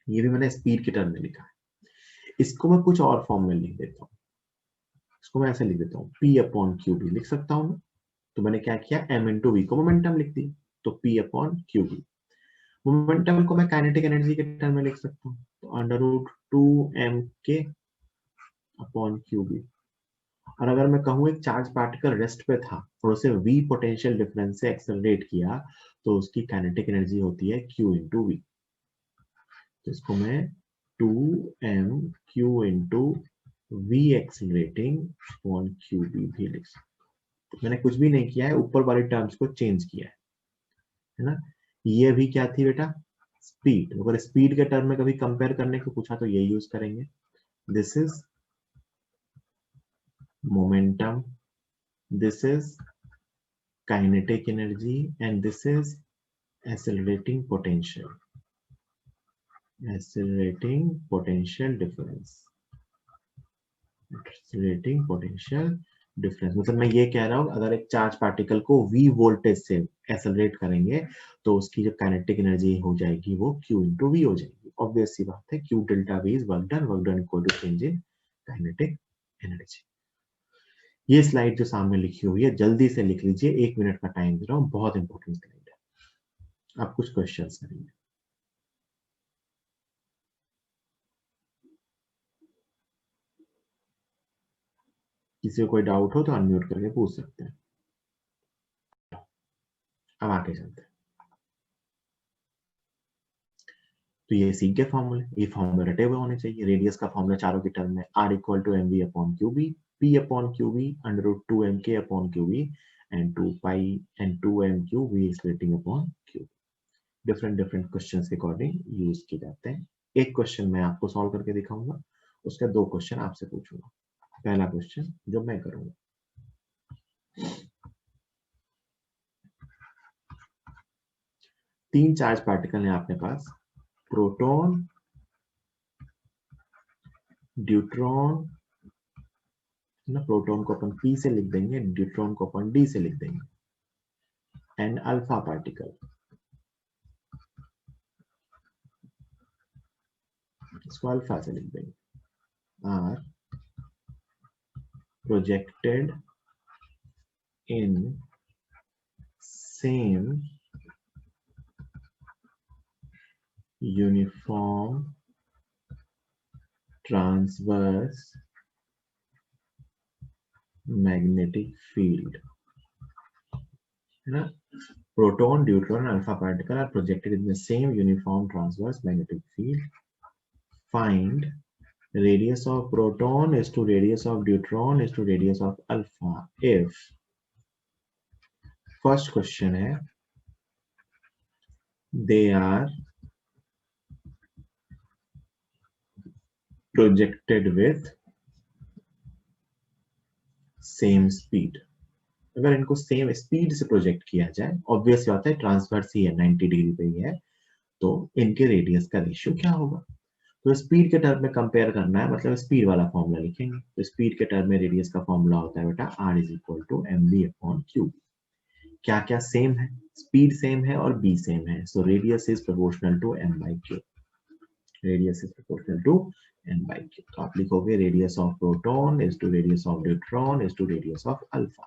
ये भी मैंने स्पीड के टर्म में लिखा है। इसको मैं कुछ और फॉर्म में लिख देता हूँ। इसको मैं ऐसे लिख देता हूँ, P अपॉन QB लिख सकता हूँ ना। तो मैंने क्या किया, m इंटू वी को मोमेंटम लिख दी, तो P अपॉन QB। मोमेंटम को मैं काइनेटिक एनर्जी के टर्म में लिख सकता हूँ, तो under root 2mk upon QB। और अगर मैं कहूँ एक चार्ज पार्टिकल रेस्ट पे था और उसे v पोटेंशियल डिफरेंस से एक्सेलरेट किया, तो उसकी काइनेटिक एनर्जी होती है Q इंटू वी। तो इसको मैं 2mq into V accelerating upon QB भी लिख सकता हूँ। मैंने कुछ भी नहीं किया है, ऊपर वाली टर्म्स को चेंज किया है ना। ये भी क्या थी बेटा, स्पीड। अगर स्पीड के टर्म में कभी कंपेयर करने को पूछा तो ये यूज करेंगे। This is momentum, this is kinetic energy and this is accelerating potential, accelerating potential difference, accelerating potential difference. मतलब मैं ये कह रहा हूँ अगर एक चार्ज पार्टिकल को v वोल्टेज से एक्सेलरेट करेंगे तो उसकी जो काइनेटिक एनर्जी हो जाएगी वो Q इंटू वी हो जाएगी। ऑब्वियस सी बात है, Q delta V is work done equal to change in kinetic energy. ये स्लाइड जो सामने लिखी हुई है जल्दी से लिख लीजिए, 1 मिनट का टाइम दे रहा हूँ, बहुत इंपॉर्टेंट स्लाइड है। आप कुछ क्वेश्चंस करिए। किसी को कोई डाउट हो तो अनम्यूट करके पूछ सकते हैं। अब आगे चलते हैं। तो ये सी के फॉर्मूले, ये फॉर्मूले रटे हुए होने चाहिए। रेडियस का फॉर्मूला चारों के टर्म में r equal to mv upon QB, P upon QB under root 2mk upon QB and 2 and 2mq v accelerating upon QB। Different different questions के अकॉर्डिंग यूज किए जाते हैं। एक क्वेश्चन मैं आपको सॉल्व करके दिखाऊंगा, उसका 2 क्वेश्चन आपसे पूछूंगा। पहला क्वेश्चन जो मैं करूंगा, तीन चार्ज पार्टिकल है आपके पास, प्रोटॉन, ड्यूट्रॉन ना, प्रोटॉन को अपन P से लिख देंगे, ड्यूट्रॉन को अपन D से लिख देंगे, एंड अल्फा पार्टिकल, इसको अल्फा से लिख देंगे, are projected in same uniform transverse magnetic field, है ना। Proton, deuteron, alpha particle are projected in the same uniform transverse magnetic field. Find radius of proton is to radius of deuteron is to radius of alpha if, first question है, they are projected with same speed। अगर इनको same speed से project किया जाए, obvious बात है transverse ही है, 90 degree पे ही है, तो इनके रेडियस का रेशियो क्या होगा। तो स्पीड के टर्म में कंपेयर करना है, मतलब स्पीड वाला फॉर्मूला लिखेंगे। तो स्पीड के टर्म में रेडियस का फॉर्मूला होता है बेटा r is equal to mv upon Q. क्या क्या सेम है, स्पीड सेम है और b सेम है, so radius is proportional to m by Q, radius is proportional to m by Q. तो आप लिखोगे radius of proton is to radius of neutron is to radius of alpha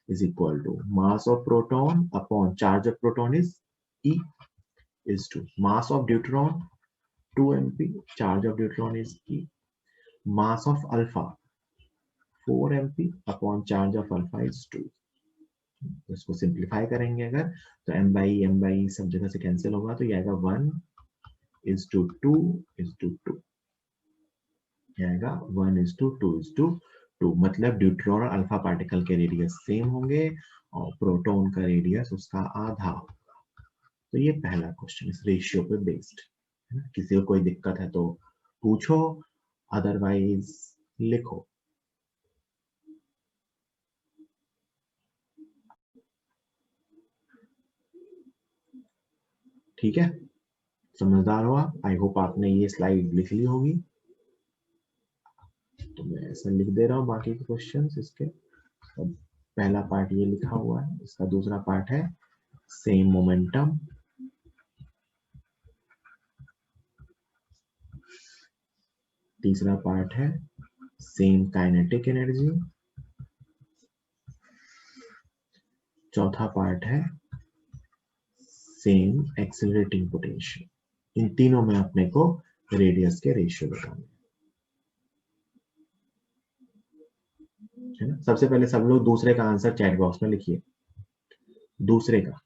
is equal to mass of proton upon charge of proton is E is to mass of deuteron 2 mp, charge of deuteron is E, mass of alpha 4 mp upon charge of alpha is 2। तो इसको simplify करेंगे अगर, तो m by सब जगह से cancel होगा, तो ये आएगा 1 is to 2 is to 2, ये आएगा 1 is to 2 is to 2। मतलब ड्यूट्रॉन और अल्फा पार्टिकल के रेडियस सेम होंगे और प्रोटॉन का रेडियस उसका आधा होगा। तो ये पहला क्वेश्चन इस रेशियो पे बेस्ड है ना। किसी को कोई दिक्कत है तो पूछो, अदरवाइज लिखो। ठीक है, समझदार हो आप। आई होप आपने ये स्लाइड लिख ली होगी, तो मैं ऐसा लिख दे रहा हूँ बाकी के क्वेश्चंस इसके। अब पहला पार्ट ये लिखा हुआ है, इसका दूसरा पार्ट है सेम मोमेंटम, तीसरा पार्ट है सेम काइनेटिक एनर्जी, चौथा पार्ट है सेम एक्सेलरेटिंग पोटेंशियल। इन तीनों में अपने को रेडियस के रेशियो बताने है ना। सबसे पहले सब लोग दूसरे का आंसर चैट बॉक्स में लिखिए, दूसरे का।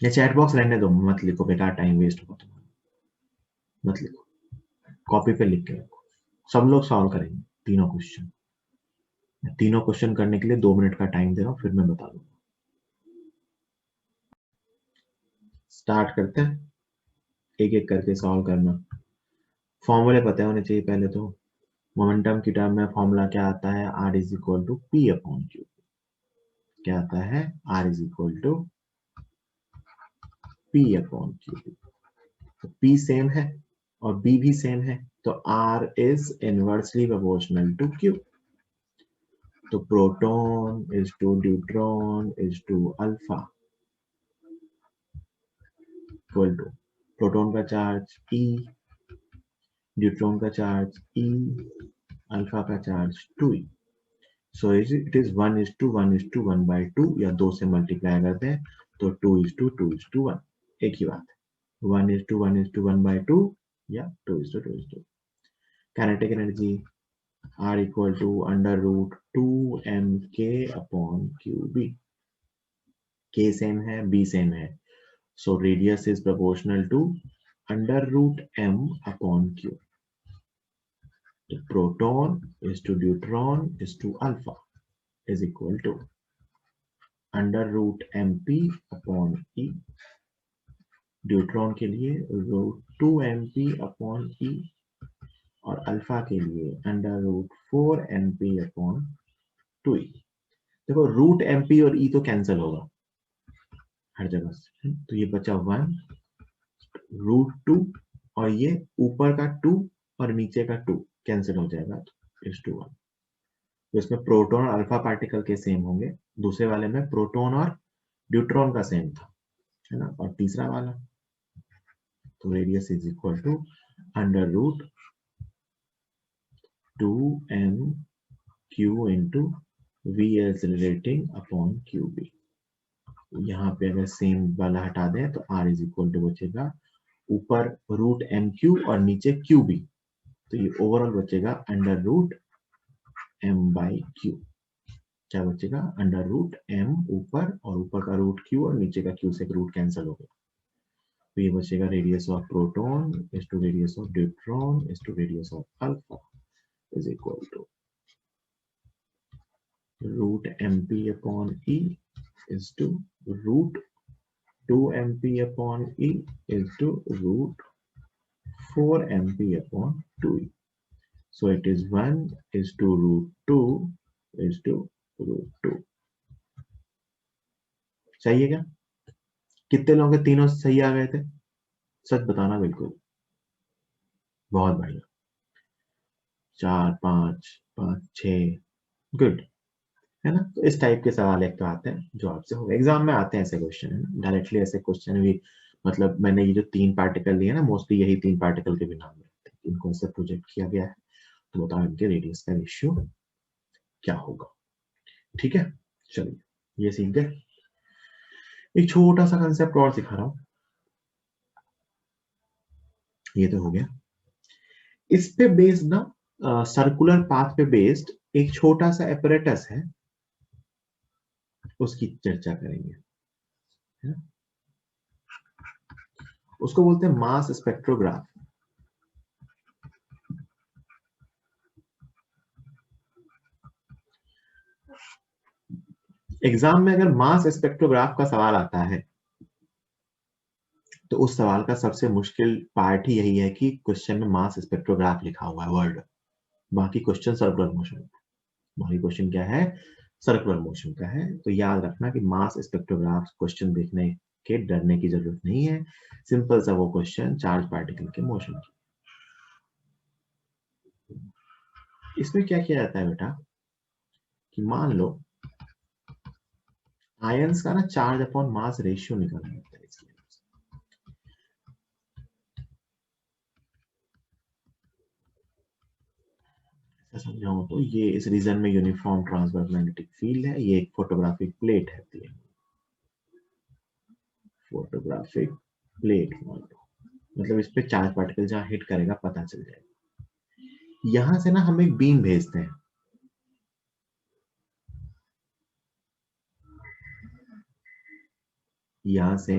या चैट बॉक्स रहने दो, मत लिखो, बेकार टाइम वेस्ट होगा तुम्हारा, मत लिखो, कॉपी पे लिख के रखो। सब लोग सॉल्व करेंगे तीनों क्वेश्चन। तीनों क्वेश्चन करने के लिए 2 मिनट का टाइम दे रहा हूं, फिर मैं बता दूंगा। स्टार्ट करते हैं, एक एक करके सॉल्व करना। फॉर्मूले पता होने चाहिए पहले तो। मोमेंटम की टर्म में फॉर्मूला क्या आता है, R is equal to P upon Q. क्या आता है, R is equal to P upon Q. तो P सेम है और B भी सेम है, तो R is inversely proportional to Q। तो proton is to neutron is to alpha equal to proton का चार्ज E, न्यूट्रॉन का चार्ज E, अल्फा का charge 2E। So it is 1:1:1/2, या 2 से मल्टीप्लाई करते हैं तो 2:2:1, एक ही बात है। 1:1:1/2 या 2:2:2। Kinetic energy R equal to √2mk upon QB। K same है, B सेम है, so radius is proportional to √m upon Q. The proton is to neutron is to alpha is equal to √mp upon E। Neutron के लिए √2mp upon E और alpha के लिए √4mp upon 2E। देखो √mp और E तो cancel होगा हर जगह से, तो ये बचा 1 √2 और ये ऊपर का 2 और नीचे का 2 कैंसिल हो जाएगा, तो इस 2 1। तो इसमें प्रोटॉन और अल्फा पार्टिकल के सेम होंगे, दूसरे वाले में प्रोटॉन और न्यूट्रॉन का सेम था, है ना। और तीसरा वाला तो radius is equal to √2mq into V accelerating upon QB। यहाँ पे अगर सेम वाला हटा दें तो R इज इक्वल टू बचेगा ऊपर √mq और नीचे QB, तो ये ओवरऑल बचेगा √m/q। क्या बचेगा, √m ऊपर और ऊपर का √q और नीचे का q से रूट कैंसिल हो गया, तो ये बचेगा radius of proton is to radius of neutron is to radius of alpha is equal to √mp upon E is to √2mp upon E is to √4mp upon 2E. So it is 1 is to √2 is to √2। सही है क्या? कितने लोगों के तीनों सही आ गए थे? सच बताना बिल्कुल। बहुत बढ़िया, 4 5 5 6, गुड, है ना। तो इस टाइप के सवाल एक तो आते हैं जो आपसे हो एग्जाम में आते हैं, ऐसे क्वेश्चन है ना, डायरेक्टली ऐसे क्वेश्चन भी। मतलब मैंने ये जो 3 पार्टिकल लिए ना, मोस्टली यही 3 पार्टिकल के भी नाम रखते हैं, इनको ऐसे प्रोजेक्ट किया गया है, तो बताओ इनके रेडियस का रेशियो क्या होगा। ठीक है, चलिए ये सीख गए। एक छोटा सा कंसेप्ट और सिखा रहा हूं, ये तो हो गया। इस पे बेस्ड ना, सर्कुलर पाथ पे बेस्ड एक छोटा सा एपरेटस है, उसकी चर्चा करेंगे, है? उसको बोलते हैं मास स्पेक्ट्रोग्राफ। एग्जाम में अगर मास स्पेक्ट्रोग्राफ का सवाल आता है उस सवाल का सबसे मुश्किल पार्ट ही यही है कि क्वेश्चन में मास स्पेक्ट्रोग्राफ लिखा हुआ है वर्ड, बाकी क्वेश्चन सर्कुलर मोशन, बाकी क्वेश्चन क्या है, सर्कुलर मोशन का है। तो याद रखना कि मास स्पेक्ट्रोग्राफ क्वेश्चन देखने के डरने की जरूरत नहीं है, सिंपल सा वो क्वेश्चन चार्ज पार्टिकल के मोशन की। इसमें क्या किया जाता है बेटा कि मान लो आयंस का ना चार्ज अपॉन मास रेशियो निकालना होता है। इसलिए ऐसा समझाऊं तो ये इस रीजन में यूनिफॉर्म ट्रांसवर्स मैग्नेटिक फील्ड है, ये एक फोटोग्राफिक प्लेट है, फोटोग्राफिक प्लेट मान लो, मतलब इस पे चार्ज पार्टिकल जहां हिट करेगा पता चल जाएगा। यहां से ना हम एक बीम भेजते हैं, यहां से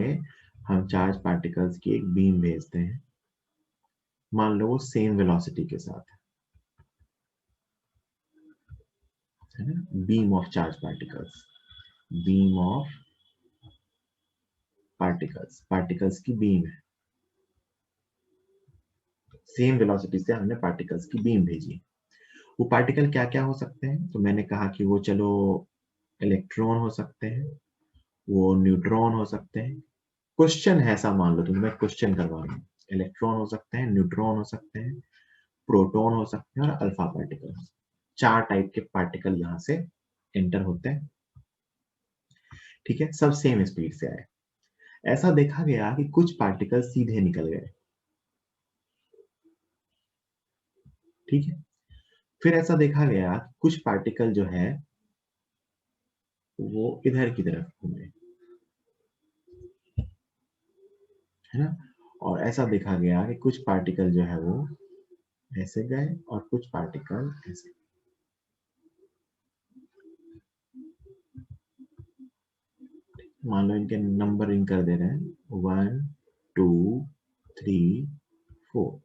हम चार्ज पार्टिकल्स की एक बीम भेजते हैं, मान लो वो सेम वेलोसिटी के साथ है ना, beam of charge particles, beam of particles, particles की बीम है, सेम वेलोसिटी से हमने पार्टिकल्स की बीम भेजी। वो पार्टिकल क्या क्या हो सकते हैं, तो मैंने कहा कि वो चलो इलेक्ट्रॉन हो सकते हैं, वो न्यूट्रॉन हो सकते हैं। क्वेश्चन है ऐसा मान लो, तो मैं क्वेश्चन करवा रहा हूँ, इलेक्ट्रॉन हो सकते हैं, न्यूट्रॉन हो सकते हैं, प्रोटॉन हो सकते हैं और अल्फा पार्टिकल। चार टाइप के पार्टिकल यहां से एंटर होते हैं, ठीक है, सब सेम स्पीड से आए। ऐसा देखा गया कि कुछ पार्टिकल सीधे निकल गए, ठीक है, फिर ऐसा देखा गया कि कुछ पार्टिकल जो है वो इधर की तरफ घूमे, है ना, और ऐसा देखा गया कि कुछ पार्टिकल जो है वो ऐसे गए और कुछ पार्टिकल ऐसे। मान लो इनके नंबरिंग कर दे रहे हैं 1 2 3 4,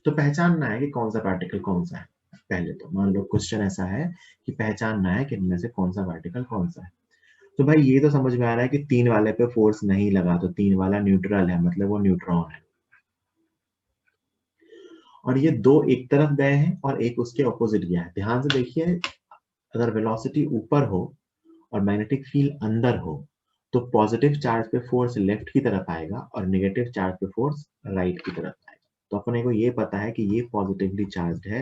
तो पहचानना है कि कौन सा पार्टिकल कौन सा है। पहले तो मान लो क्वेश्चन ऐसा है कि पहचानना है कि इनमें से कौन सा पार्टिकल कौन सा है। तो भाई ये तो समझ में आ रहा है कि 3 वाले पे फोर्स नहीं लगा, तो 3 वाला न्यूट्रल है, मतलब वो न्यूट्रॉन है। और ये दो एक तरफ गए हैं और एक उसके ऑपोजिट गया है। ध्यान से देखिए, अगर वेलोसिटी ऊपर हो और मैग्नेटिक फील्ड अंदर हो तो पॉजिटिव चार्ज पे फोर्स लेफ्ट की तरफ आएगा और नेगेटिव चार्ज पे फोर्स राइट की तरफ आएगा। तो अपने को ये पता है कि ये पॉजिटिवली चार्ज है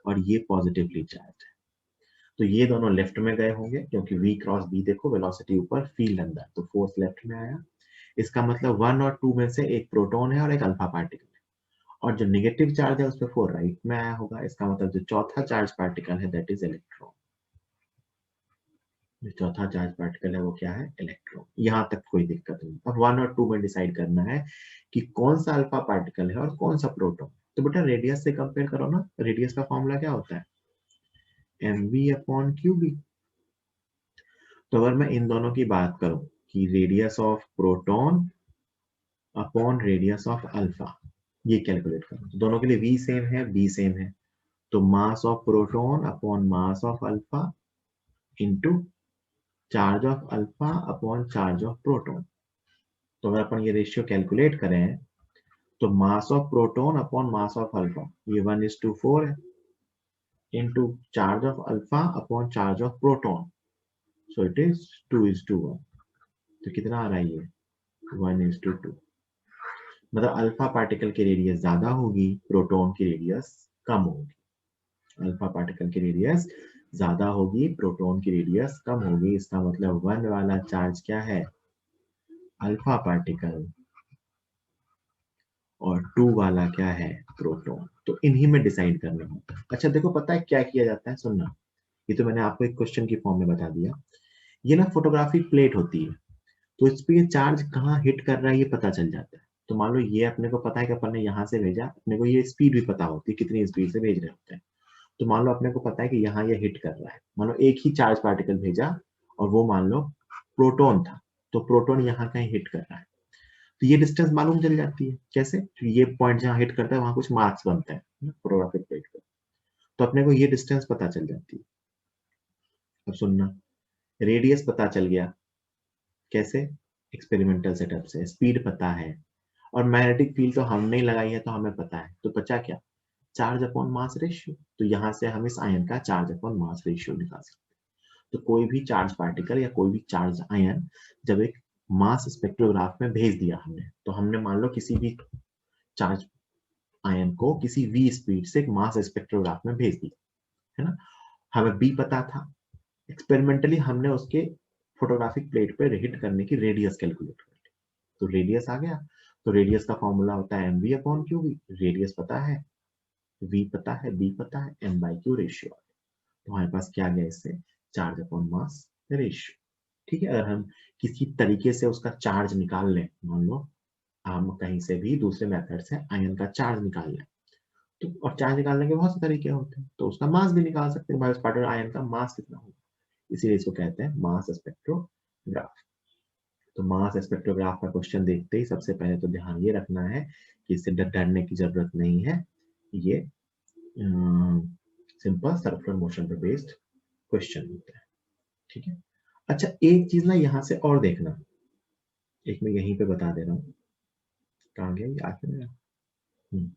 और ये पॉजिटिवली चार्ज है, तो ये दोनों लेफ्ट में गए होंगे क्योंकि v क्रॉस b देखो, वेलोसिटी ऊपर फील्ड अंदर, तो फोर्स लेफ्ट में आया। इसका मतलब 1 और 2 में से एक प्रोटॉन है और एक अल्फा पार्टिकल है, और जो नेगेटिव चार्ज है उस पर 4 राइट में आया होगा। इसका मतलब जो चौथा चार्ज पार्टिकल है दैट इज इलेक्ट्रॉन, जो चौथा चार्ज पार्टिकल है वो क्या है, इलेक्ट्रॉन। यहां तक कोई दिक्कत नहीं। अब 1 और 2 में डिसाइड करना है कि कौन सा अल्फा पार्टिकल है और कौन सा प्रोटॉन। तो बेटा रेडियस से कंपेयर करो ना, रेडियस का फॉर्मूला क्या होता है, mv अपॉन क्यूबी। तो अगर मैं इन दोनों की बात करूं कि radius of proton upon radius of alpha, ये कैलकुलेट करो, तो दोनों के लिए v सेम है, b सेम है, तो mass of proton upon mass of alpha into charge of alpha upon charge of proton. तो अगर अपन ये रेशियो कैलकुलेट करें तो mass of proton upon mass of alpha, ये 1:4 है, into charge of alpha upon charge of proton, so it is 2:1। तो कितना आ रहा है ये, 1:2। मतलब अल्फा पार्टिकल की रेडियस ज्यादा होगी, प्रोटॉन की रेडियस कम होगी। अल्फा पार्टिकल की रेडियस ज्यादा होगी, प्रोटॉन की रेडियस कम होगी। इसका मतलब 1 वाला चार्ज क्या है, अल्फा पार्टिकल, और 2 वाला क्या है, प्रोटॉन। तो इन्हीं में डिसाइड करना होता है। अच्छा देखो, पता है क्या किया जाता है, सुनना, ये तो मैंने आपको एक क्वेश्चन की फॉर्म में बता दिया। ये ना फोटोग्राफिक प्लेट होती है, तो इस पे ये चार्ज कहाँ हिट कर रहा है ये पता चल जाता है। तो मान लो ये अपने को पता है कि अपन ने यहाँ से भेजा, अपने को ये स्पीड भी पता होती है कितनी स्पीड से भेज रहे होते हैं। तो मान लो अपने को पता है कि यहाँ ये हिट कर रहा है, मान लो एक ही चार्ज पार्टिकल भेजा और वो मान लो प्रोटॉन था, तो प्रोटॉन यहाँ कहीं हिट कर रहा है, तो ये डिस्टेंस मालूम चल जाती है। कैसे, तो ये पॉइंट जहाँ हिट करता है वहां कुछ मार्क्स बनते हैं फोटोग्राफिक प्लेट पे, तो अपने को ये डिस्टेंस पता चल जाती है। अब सुनना, रेडियस पता चल गया, कैसे, एक्सपेरिमेंटल सेटअप से, स्पीड पता है, और मैग्नेटिक फील्ड तो हमने ही लगाई है तो हमें पता है, तो बचा क्या, चार्ज अपॉन मास रेशियो। तो यहाँ से हम इस आयन का चार्ज अपॉन मास रेशियो निकाल सकते हैं। तो कोई भी चार्ज पार्टिकल या कोई भी चार्ज आयन जब एक मास स्पेक्ट्रोग्राफ में भेज दिया हमने, तो हमने मान लो किसी भी चार्ज आयन को किसी v स्पीड से एक मास स्पेक्ट्रोग्राफ में भेज दिया, है ना। हमें b पता था, एक्सपेरिमेंटली हमने उसके फोटोग्राफिक प्लेट पे हिट करने की रेडियस कैलकुलेट कर ली, तो रेडियस आ गया। तो रेडियस का फॉर्मूला होता है mv अपॉन qv, रेडियस पता है, v पता है, b पता है, m/q रेशियो। तो हमारे पास क्या गया इससे, चार्ज अपॉन मास रेशियो। ठीक है, अगर हम किसी तरीके से उसका चार्ज निकाल लें, मान लो हम कहीं से भी दूसरे मेथड से आयन का चार्ज निकाल लें, तो और चार्ज निकालने के बहुत से तरीके होते हैं, तो उसका मास भी निकाल सकते हैं, भाई उस पार्टिकुलर आयन का मास कितना होगा, इसीलिए इसको कहते हैं मास स्पेक्ट्रोग्राफ। तो मास स्पेक्ट्रोग्राफ का क्वेश्चन देखते ही सबसे पहले तो ध्यान ये रखना है कि इससे डरने की जरूरत नहीं है, ये सिंपल सर्कुलर मोशन पे बेस्ड क्वेश्चन होता है। ठीक है, अच्छा एक चीज ना यहाँ से और देखना, एक मैं यहीं पे बता दे रहा हूँ, कहाँ गया ये आखिर में।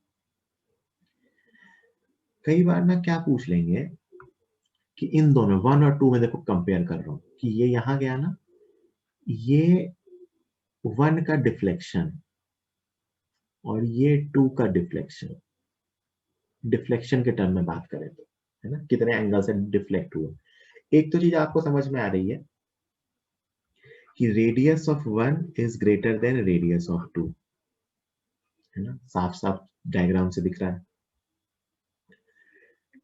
कई बार ना क्या पूछ लेंगे कि इन दोनों 1 और 2 में देखो कंपेयर कर रहा हूँ कि ये यहाँ गया ना, ये 1 का डिफ्लेक्शन और ये 2 का डिफ्लेक्शन, डिफ्लेक्शन के टर्म में बात करें तो, है ना, कितने एंगल से डिफ्लेक्ट हुआ। एक तो चीज आपको समझ में आ रही है कि radius of 1 is greater than radius of 2, है ना, साफ साफ डायग्राम से दिख रहा है।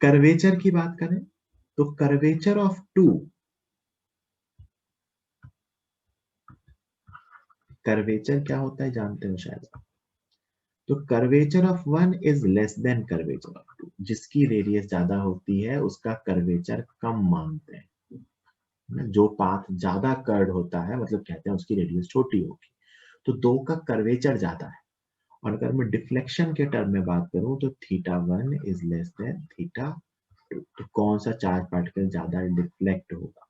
कर्वेचर की बात करें तो कर्वेचर ऑफ 2, कर्वेचर क्या होता है जानते हो शायद, तो curvature of 1 is less than curvature of 2, जिसकी रेडियस ज्यादा होती है उसका कर्वेचर कम मानते हैं। जो पाथ ज्यादा कर्ड होता है मतलब कहते हैं उसकी रेडियस छोटी होगी, तो 2 का कर्वेचर ज्यादा है। और अगर मैं डिफ्लेक्शन के टर्म में बात करूं तो θ1 इज लेस देन θ2, तो कौन सा चार्ज पार्टिकल ज्यादा डिफ्लेक्ट होगा,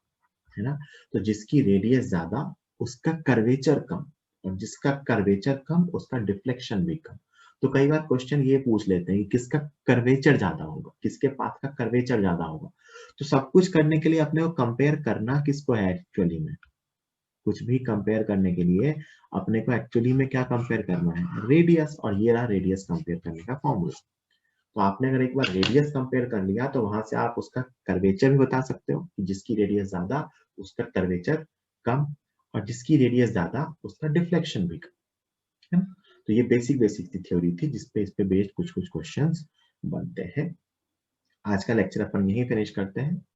है ना। तो जिसकी रेडियस ज्यादा उसका कर्वेचर कम, और जिसका कर्वेचर कम उसका डिफ्लेक्शन भी कम। तो कई बार क्वेश्चन ये पूछ लेते हैं कि किसका कर्वेचर ज्यादा होगा, किसके पाथ का कर्वेचर ज्यादा होगा। तो सब कुछ करने के लिए अपने को कंपेयर करना किसको है एक्चुअली में, कुछ भी कंपेयर करने के लिए अपने को एक्चुअली में क्या कंपेयर करना है, रेडियस, और ये रहा रेडियस कंपेयर करने का फॉर्मूला। तो आपने अगर एक बार रेडियस कंपेयर कर लिया तो वहां से आप उसका कर्वेचर भी बता सकते हो कि जिसकी रेडियस ज्यादा उसका कर्वेचर कम, और जिसकी रेडियस ज्यादा उसका डिफ्लेक्शन भी कम, है ना। तो ये बेसिक बेसिक सी थ्योरी थी जिसपे इस पे बेस्ड कुछ कुछ क्वेश्चंस बनते हैं। आज का लेक्चर अपन यहीं फिनिश करते हैं।